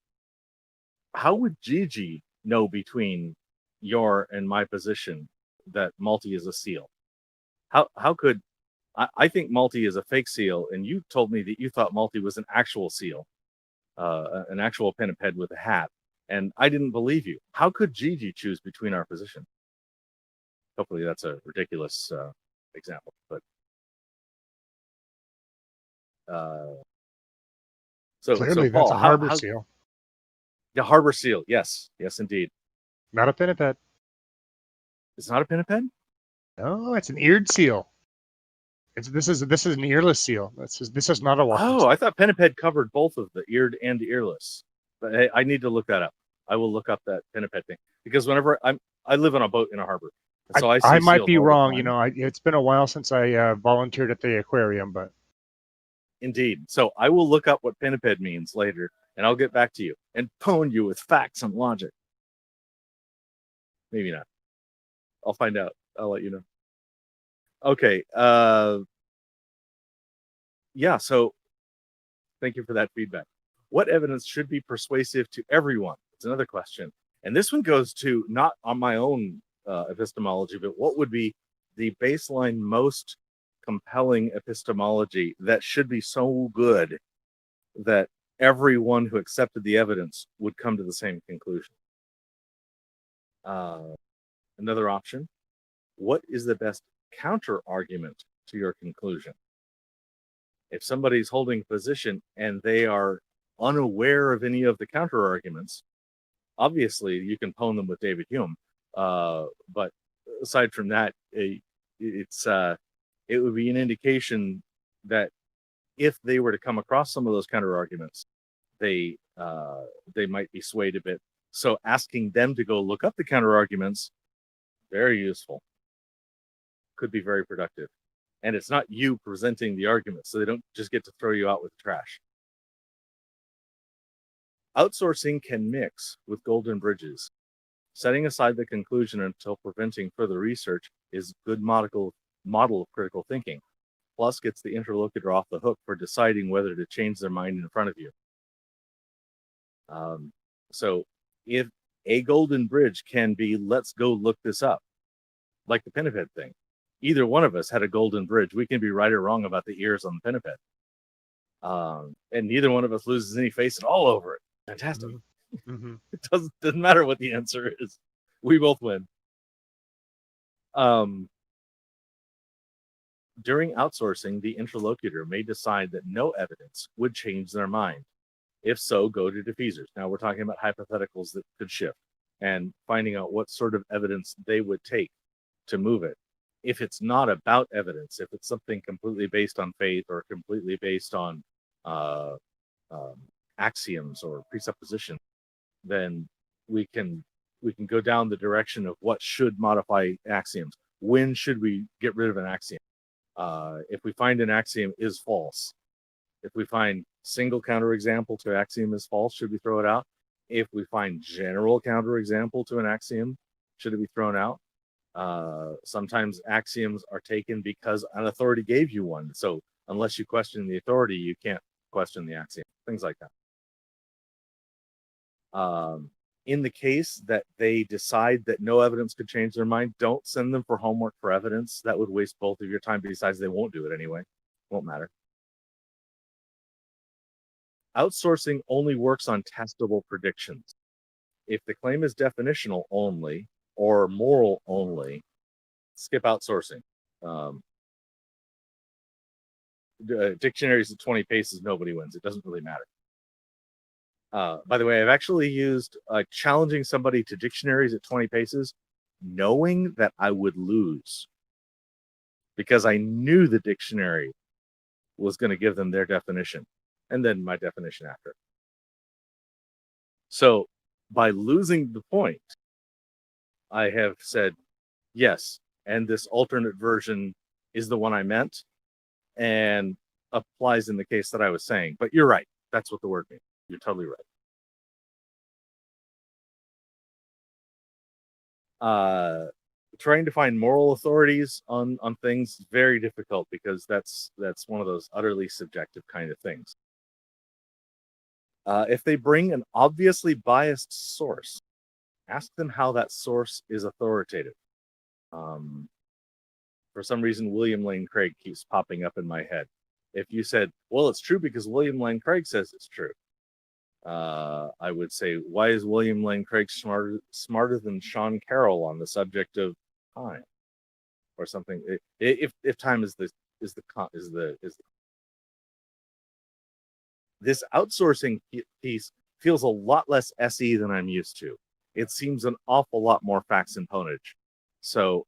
how would Gigi know between your and my position that Malty is a seal? How could I think Malty is a fake seal, and you told me that you thought Malty was an actual seal, an actual pinniped with a hat, and I didn't believe you. How could Gigi choose between our position? Hopefully that's a ridiculous example, but Clearly, Paul, that's a harbor seal. The harbor seal, yes, indeed. Not a pinniped. It's not a pinniped? No, it's an eared seal. This is an earless seal. This is not a walking seal. I thought pinniped covered both of the eared and the earless. But hey, I need to look that up. I will look up that pinniped thing because whenever I live on a boat in a harbor, so I might be wrong. You know, it's been a while since I volunteered at the aquarium, but indeed. So I will look up what pinniped means later, and I'll get back to you and pwn you with facts and logic. Maybe not. I'll find out. I'll let you know. Okay. Yeah, so thank you for that feedback. What evidence should be persuasive to everyone? It's another question. And this one goes to not on my own epistemology, but what would be the baseline most compelling epistemology that should be so good that everyone who accepted the evidence would come to the same conclusion? Another option. What is the best counter argument to your conclusion? If somebody's holding a position and they are unaware of any of the counter arguments, obviously you can pwn them with David Hume. But aside from that, it would be an indication that if they were to come across some of those counter arguments, they might be swayed a bit. So asking them to go look up the counter arguments, very useful. Could be very productive. And it's not you presenting the argument, so they don't just get to throw you out with trash. Outsourcing can mix with golden bridges. Setting aside the conclusion until preventing further research is a good model of critical thinking, plus gets the interlocutor off the hook for deciding whether to change their mind in front of you. So if a golden bridge can be, let's go look this up, like the pinniped thing. Either one of us had a golden bridge. We can be right or wrong about the ears on the pinniped. And neither one of us loses any face at all over it. Fantastic. Mm-hmm. It doesn't matter what the answer is. We both win. During outsourcing, the interlocutor may decide that no evidence would change their mind. If so, go to defeasors. Now we're talking about hypotheticals that could shift and finding out what sort of evidence they would take to move it. If it's not about evidence, if it's something completely based on faith or completely based on uh, axioms or presupposition, then we can go down the direction of what should modify axioms. When should we get rid of an axiom? If we find an axiom is false, if we find single counterexample to axiom is false, should we throw it out? If we find general counterexample to an axiom, should it be thrown out? Sometimes axioms are taken because an authority gave you one. So unless you question the authority, you can't question the axiom. Things like that. In the case that they decide that no evidence could change their mind, don't send them for homework for evidence. That would waste both of your time. Besides, they won't do it anyway. Won't matter. Outsourcing only works on testable predictions. If the claim is definitional only or moral only, skip outsourcing. Dictionaries at 20 paces, nobody wins. It doesn't really matter. By the way, I've actually used challenging somebody to dictionaries at 20 paces, knowing that I would lose because I knew the dictionary was going to give them their definition and then my definition after. So by losing the point, I have said, yes, and this alternate version is the one I meant and applies in the case that I was saying. But you're right. That's what the word means. You're totally right. Trying to find moral authorities on things is very difficult because that's one of those utterly subjective kind of things. If they bring an obviously biased source, ask them how that source is authoritative. For some reason, William Lane Craig keeps popping up in my head. If you said, well, it's true because William Lane Craig says it's true, I would say, why is William Lane Craig smarter than Sean Carroll on the subject of time or something? If time is this outsourcing piece feels a lot less SE than I'm used to. It seems an awful lot more facts and ponage. So,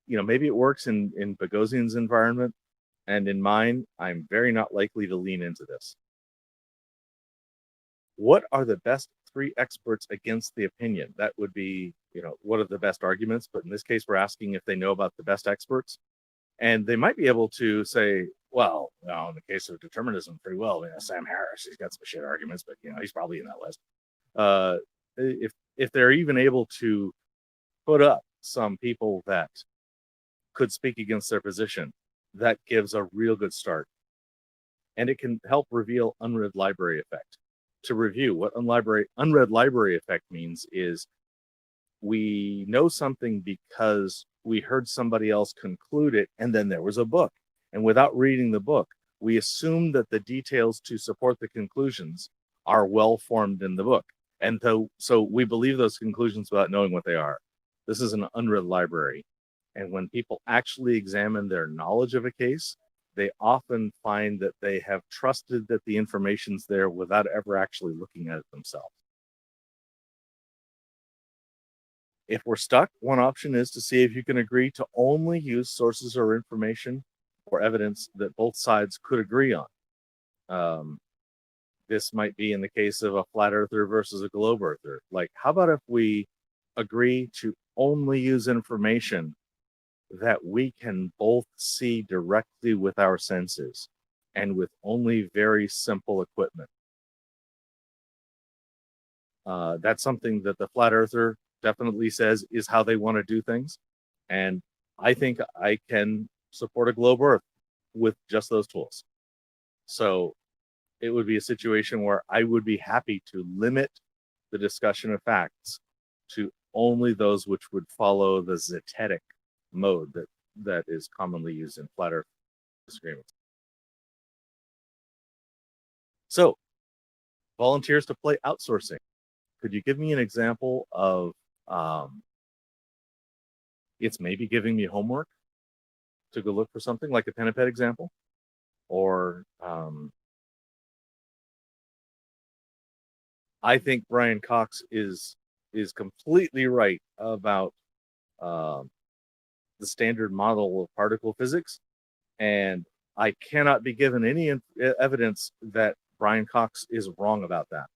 maybe it works in Boghossian's environment, and in mine, I'm very not likely to lean into this. What are the best 3 experts against the opinion? That would be, what are the best arguments? But in this case, we're asking if they know about the best experts. And they might be able to say, well, in the case of determinism, free will, Sam Harris, he's got some shit arguments, but he's probably in that list. If they're even able to put up some people that could speak against their position, that gives a real good start. And it can help reveal unread library effect. To review, what unread library effect means is we know something because we heard somebody else conclude it, and then there was a book. And without reading the book, we assume that the details to support the conclusions are well formed in the book. And so we believe those conclusions without knowing what they are. This is an unread library. And when people actually examine their knowledge of a case, they often find that they have trusted that the information's there without ever actually looking at it themselves. If we're stuck, one option is to see if you can agree to only use sources or information or evidence that both sides could agree on. This might be in the case of a flat earther versus a globe earther. Like, how about if we agree to only use information that we can both see directly with our senses and with only very simple equipment? That's something that the flat earther definitely says is how they want to do things. And I think I can support a globe earth with just those tools. So it would be a situation where I would be happy to limit the discussion of facts to only those which would follow the zetetic mode that is commonly used in flat earth disagreements. So, volunteers to play outsourcing. Could you give me an example of it's maybe giving me homework? to go look for something like a Penipet example, or I think Brian Cox is completely right about the standard model of particle physics, and I cannot be given any evidence that Brian Cox is wrong about that,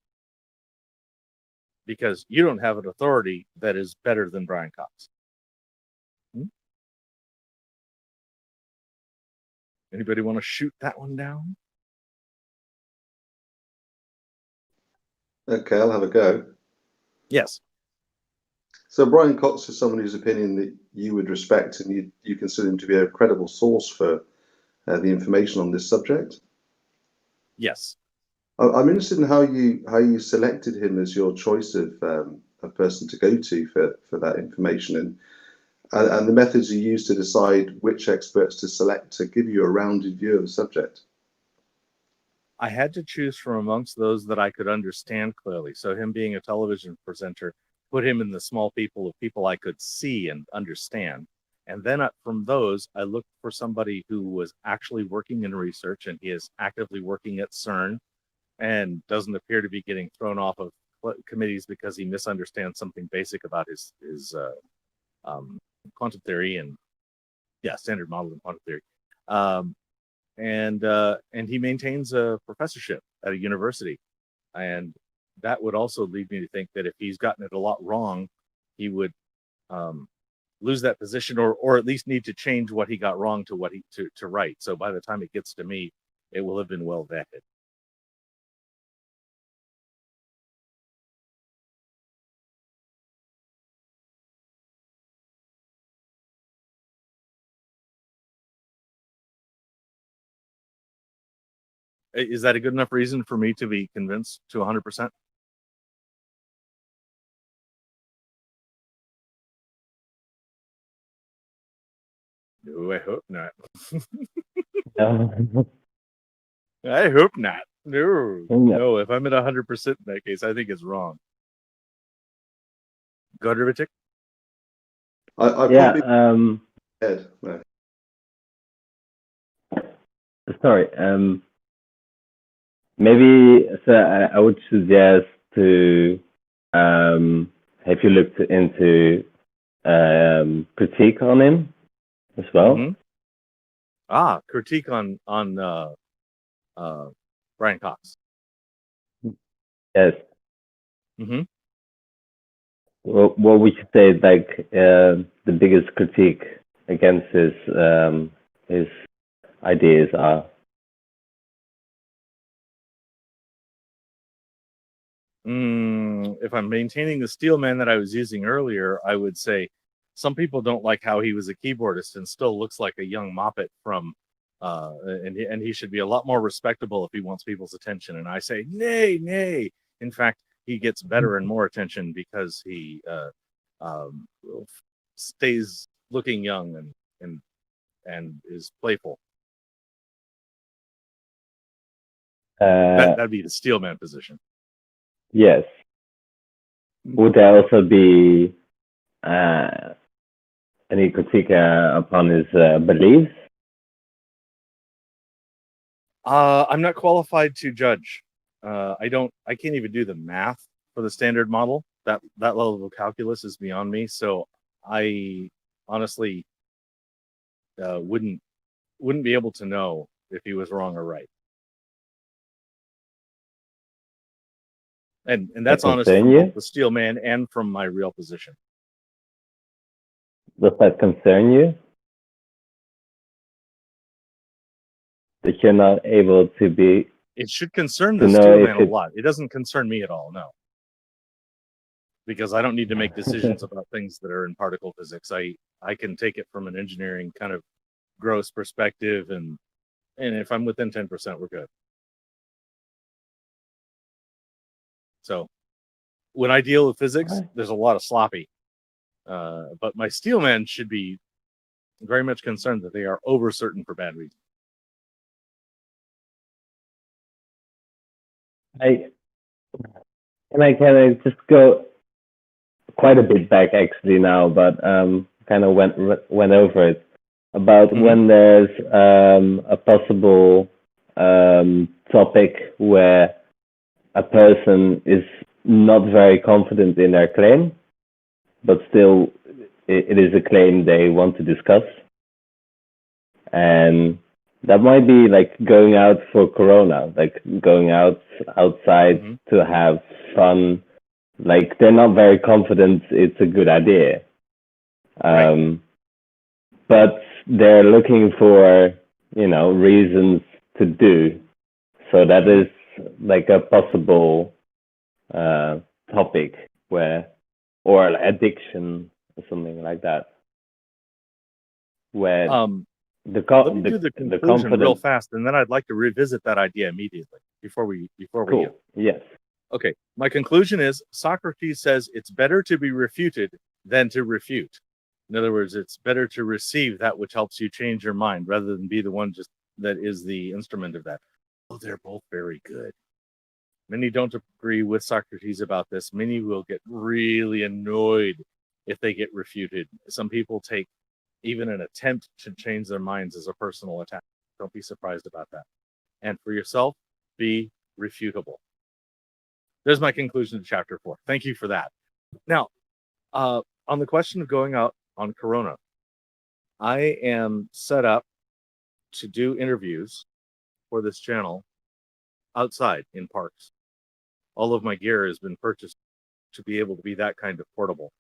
because you don't have an authority that is better than Brian Cox. Anybody want to shoot that one down? Okay, I'll have a go. Yes. So Brian Cox is someone whose opinion that you would respect, and you consider him to be a credible source for the information on this subject. Yes. I'm interested in how you selected him as your choice of a person to go to for that information, and the methods you used to decide which experts to select to give you a rounded view of the subject. I had to choose from amongst those that I could understand clearly. So him being a television presenter put him in the small people of people I could see and understand. And then from those, I looked for somebody who was actually working in research, and he is actively working at CERN and doesn't appear to be getting thrown off of committees because he misunderstands something basic about his quantum theory and standard model in quantum theory. And he maintains a professorship at a university, and that would also lead me to think that if he's gotten it a lot wrong, he would lose that position, or at least need to change what he got wrong to what to right. So by the time it gets to me, it will have been well vetted. Is that a good enough reason for me to be convinced to 100%? No, I hope not. No. I hope not. No. No. No, if I'm at 100% in that case, I think it's wrong. Go, Dervitic? I Yeah. probably Ed. No. Sorry. Maybe so. I would suggest to have you looked into critique on him as well. Mm-hmm. Critique on Brian Cox. Yes. Mm-hmm. What would you say like the biggest critique against his ideas are? If I'm maintaining the steel man that I was using earlier, I would say some people don't like how he was a keyboardist and still looks like a young Moppet from and he should be a lot more respectable if he wants people's attention. And I say, nay. In fact, he gets better and more attention because he stays looking young and is playful. That'd be the steelman position. Yes. Would there also be any critique upon his beliefs? I'm not qualified to judge. I can't even do the math for the standard model. That level of calculus is beyond me. So I honestly wouldn't be able to know if he was wrong or right. And that's honest from both the steel man and from my real position. Does that concern you? That you're not able to be... It should concern the steel man a lot. It doesn't concern me at all, no. Because I don't need to make decisions about things that are in particle physics. I can take it from an engineering kind of gross perspective, and if I'm within 10%, we're good. So when I deal with physics, there's a lot of sloppy. But my steelman should be very much concerned that they are over certain for bad reasons. Can I just go quite a bit back actually now, but kind of went over it. about when there's a possible topic where a person is not very confident in their claim, but still it is a claim they want to discuss. And that might be like going out for Corona, like going outside to have fun. Like they're not very confident it's a good idea. Right. But they're looking for, reasons to do. So that is like a possible topic or addiction or something like that. Where let me do the conclusion real fast, and then I'd like to revisit that idea immediately before we Cool. go. Yes. Okay. My conclusion is Socrates says it's better to be refuted than to refute. In other words, it's better to receive that which helps you change your mind rather than be the one just that is the instrument of that. Oh, they're both very good. Many don't agree with Socrates about this. Many will get really annoyed if they get refuted. Some people take even an attempt to change their minds as a personal attack. Don't be surprised about that. And for yourself, be refutable. There's my conclusion to chapter 4. Thank you for that. Now, on the question of going out on Corona, I am set up to do interviews for this channel outside in parks. All of my gear has been purchased to be able to be that kind of portable.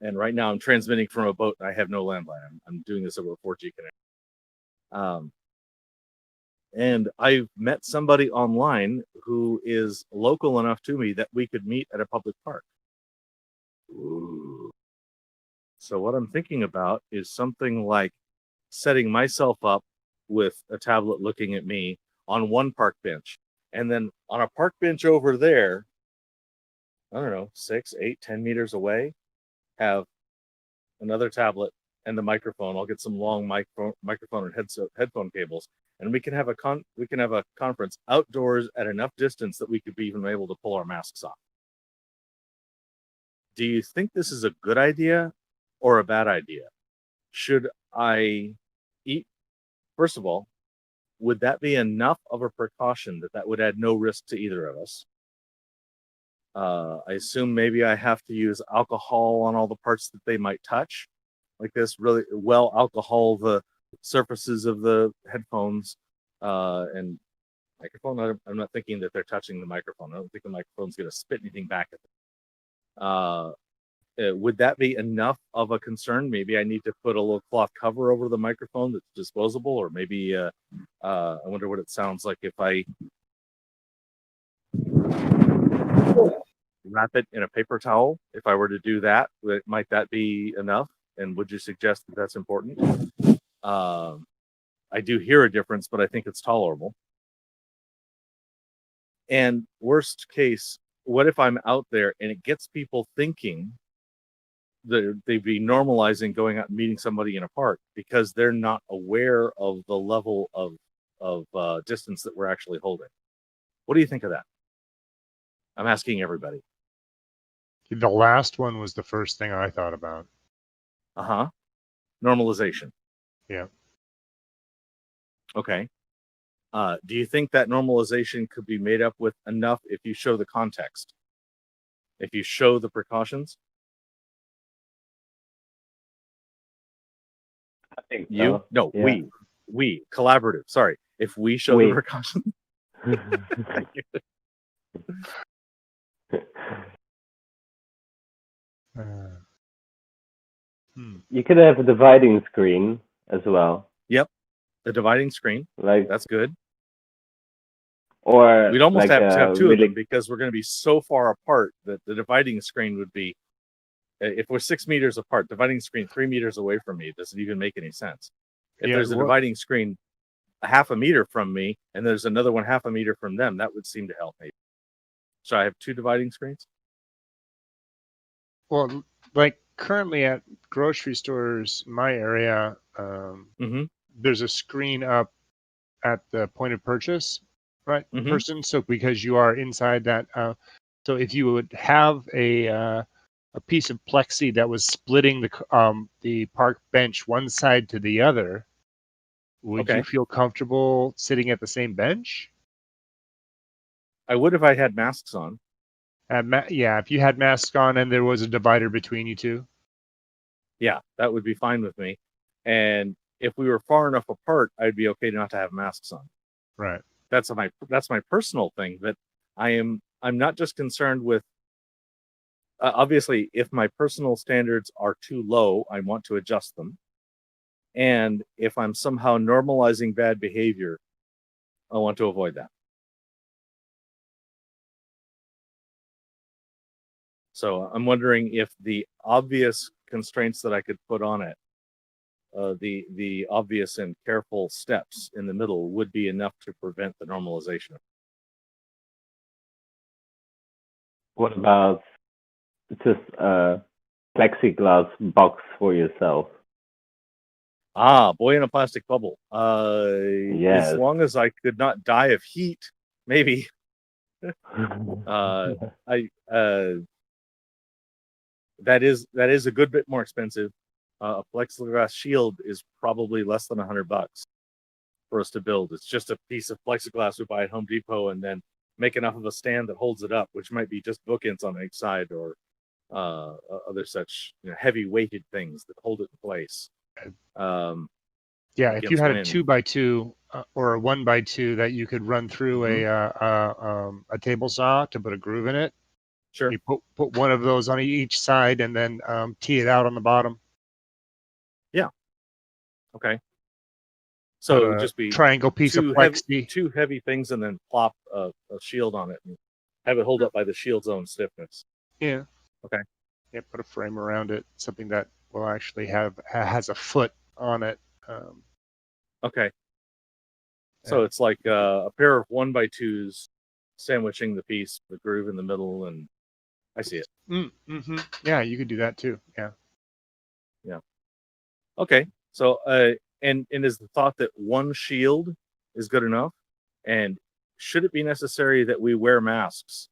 And right now I'm transmitting from a boat. I have no landline. I'm doing this over a 4G connection. And I've met somebody online who is local enough to me that we could meet at a public park. Ooh. So what I'm thinking about is something like setting myself up with a tablet looking at me on one park bench, and then on a park bench over there, I don't know, 6, 8, 10 meters away, have another tablet and the microphone. I'll get some long microphone and headphone cables, and we can have a conference outdoors at enough distance that we could be even able to pull our masks off. Do you think this is a good idea or a bad idea? Should I eat? First of all, would that be enough of a precaution that would add no risk to either of us? I assume maybe I have to use alcohol on all the parts that they might touch, like this, really well alcohol the surfaces of the headphones and microphone. I'm not thinking that they're touching the microphone. I don't think the microphone's going to spit anything back at them. Would that be enough of a concern? Maybe I need to put a little cloth cover over the microphone that's disposable, or maybe I wonder what it sounds like if I wrap it in a paper towel. If I were to do that, might that be enough? And would you suggest that that's important? I do hear a difference, but I think it's tolerable. And worst case, what if I'm out there and it gets people thinking that they'd be normalizing going out and meeting somebody in a park because they're not aware of the level of distance that we're actually holding? What do you think of that? I'm asking everybody. The last one was the first thing I thought about. Normalization. Yeah. Okay. Do you think that normalization could be made up with enough if you show the context? If you show the precautions? I think so. You? No, Yeah. we. Collaborative. Sorry. If we show the precautions. You could have a dividing screen as well. Yep. The dividing screen. Like that's good. Or we'd almost like have to have two of them because we're going to be so far apart that the dividing screen would be, if we're 6 meters apart, dividing screen 3 meters away from me doesn't even make any sense. If there's a dividing screen a half a meter from me and there's another one half a meter from them, that would seem to help me. So I have 2 dividing screens? Well, like currently at grocery stores in my area, there's a screen up at the point of purchase, right, person. So because you are inside that, so if you would have a a piece of plexi that was splitting the park bench one side to the other, would Okay. you feel comfortable sitting at the same bench? I would if I had masks on. Yeah, if you had masks on and there was a divider between you two. Yeah, that would be fine with me. And if we were far enough apart, I'd be okay not to have masks on. Right. That's my personal thing. But I'm not just concerned with. Obviously, if my personal standards are too low, I want to adjust them. And if I'm somehow normalizing bad behavior, I want to avoid that. So I'm wondering if the obvious constraints that I could put on it, the obvious and careful steps in the middle, would be enough to prevent the normalization. What about just a plexiglass box for yourself? Boy in a plastic bubble. Yes. As long as I could not die of heat, maybe. That is a good bit more expensive. A plexiglass shield is probably less than $100 for us to build. It's just a piece of plexiglass we buy at Home Depot and then make enough of a stand that holds it up, which might be just bookends on each side or other such heavy weighted things that hold it in place. Yeah, if you against had a wind. 2x2 or a 1x2 that you could run through a table saw to put a groove in it, Sure. you put one of those on each side and then tee it out on the bottom. Okay. So it would a just be triangle piece of plexi. two heavy things and then plop a shield on it and have it hold up by the shield's own stiffness. Yeah. Okay. Yeah, put a frame around it, something that will actually has a foot on it. Okay. So it's like a pair of 1x2s sandwiching the piece, the groove in the middle, and I see it. Mm-hmm. Yeah, you could do that too. Yeah. Okay. So and is the thought that one shield is good enough? And should it be necessary that we wear masks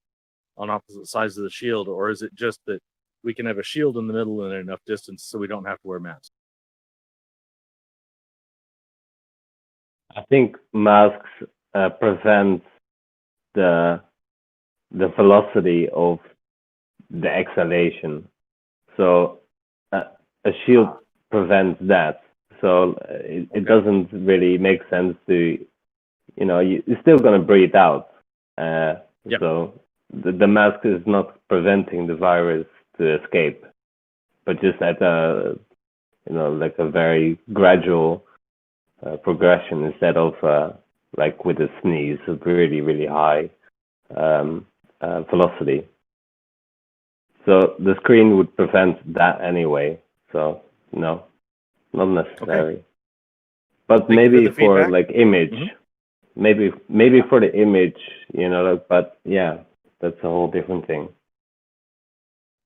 on opposite sides of the shield, or is it just that we can have a shield in the middle and enough distance so we don't have to wear masks? I think masks prevent the velocity of the exhalation. So a shield prevents that. So it doesn't really make sense to, you're still going to breathe out. So the mask is not preventing the virus to escape, but just at like a very gradual progression instead of like with a sneeze, a really, really high velocity. So the screen would prevent that anyway. So no, not necessary. Okay. But Thank maybe for feedback. like image, maybe for the image, but yeah, that's a whole different thing.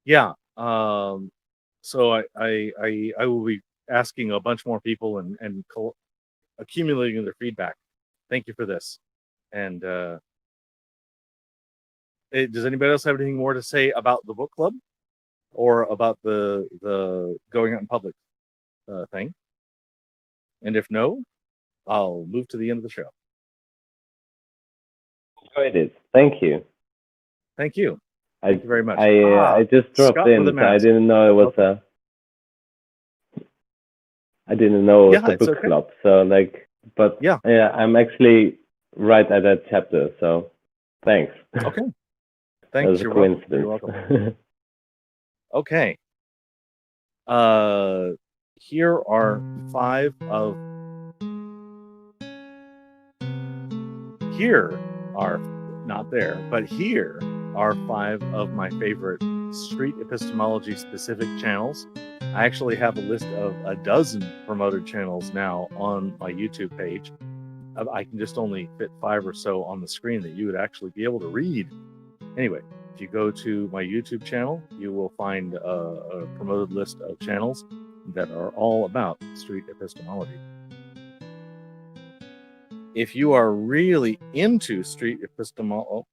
Yeah. So I will be asking a bunch more people and accumulating their feedback. Thank you for this. And does anybody else have anything more to say about the book club or about the going out in public thing? And if no, I'll move to the end of the show. Enjoyed it. Thank you. Thank you. Thank you very much. I just dropped Scott in. So I didn't know it was I didn't know it was a book club. So but yeah, I'm actually right at that chapter. So thanks. Okay. Thanks. You're welcome. You're welcome. Okay. Here are 5 of. Here are not there, but here are 5 of my favorite street epistemology specific channels. I actually have a list of a dozen promoted channels now on my YouTube page. I can just only fit 5 or so on the screen that you would actually be able to read. Anyway, if you go to my YouTube channel, you will find a promoted list of channels that are all about street epistemology. If you are really into street epistemology,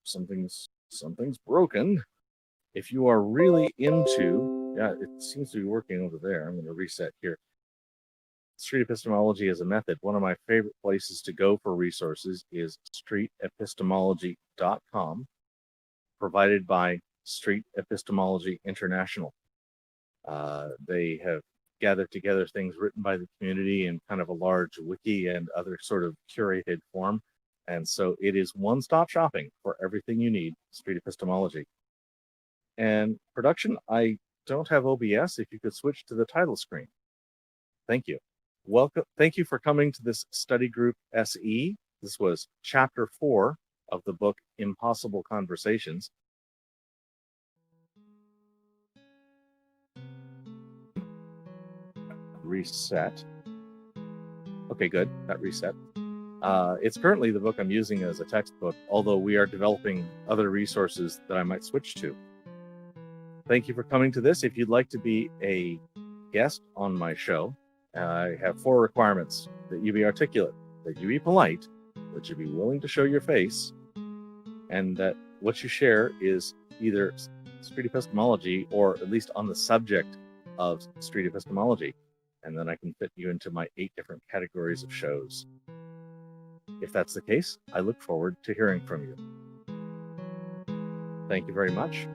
something's broken. If you are really into, yeah, it seems to be working over there. I'm going to reset here. Street epistemology as a method. One of my favorite places to go for resources is streetepistemology.com, provided by Street Epistemology International. They have gathered together things written by the community in kind of a large wiki and other sort of curated form. And so it is one-stop shopping for everything you need, street epistemology. And production, I don't have OBS. If you could switch to the title screen. Thank you. Welcome. Thank you for coming to this study group SE. This was chapter 4 of the book Impossible Conversations. Reset. Okay, good. That reset. It's currently the book I'm using as a textbook, although we are developing other resources that I might switch to. Thank you for coming to this. If you'd like to be a guest on my show, I have 4 requirements: that you be articulate, that you be polite, that you be willing to show your face, and that what you share is either street epistemology or at least on the subject of street epistemology. And then I can fit you into my 8 different categories of shows. If that's the case, I look forward to hearing from you. Thank you very much.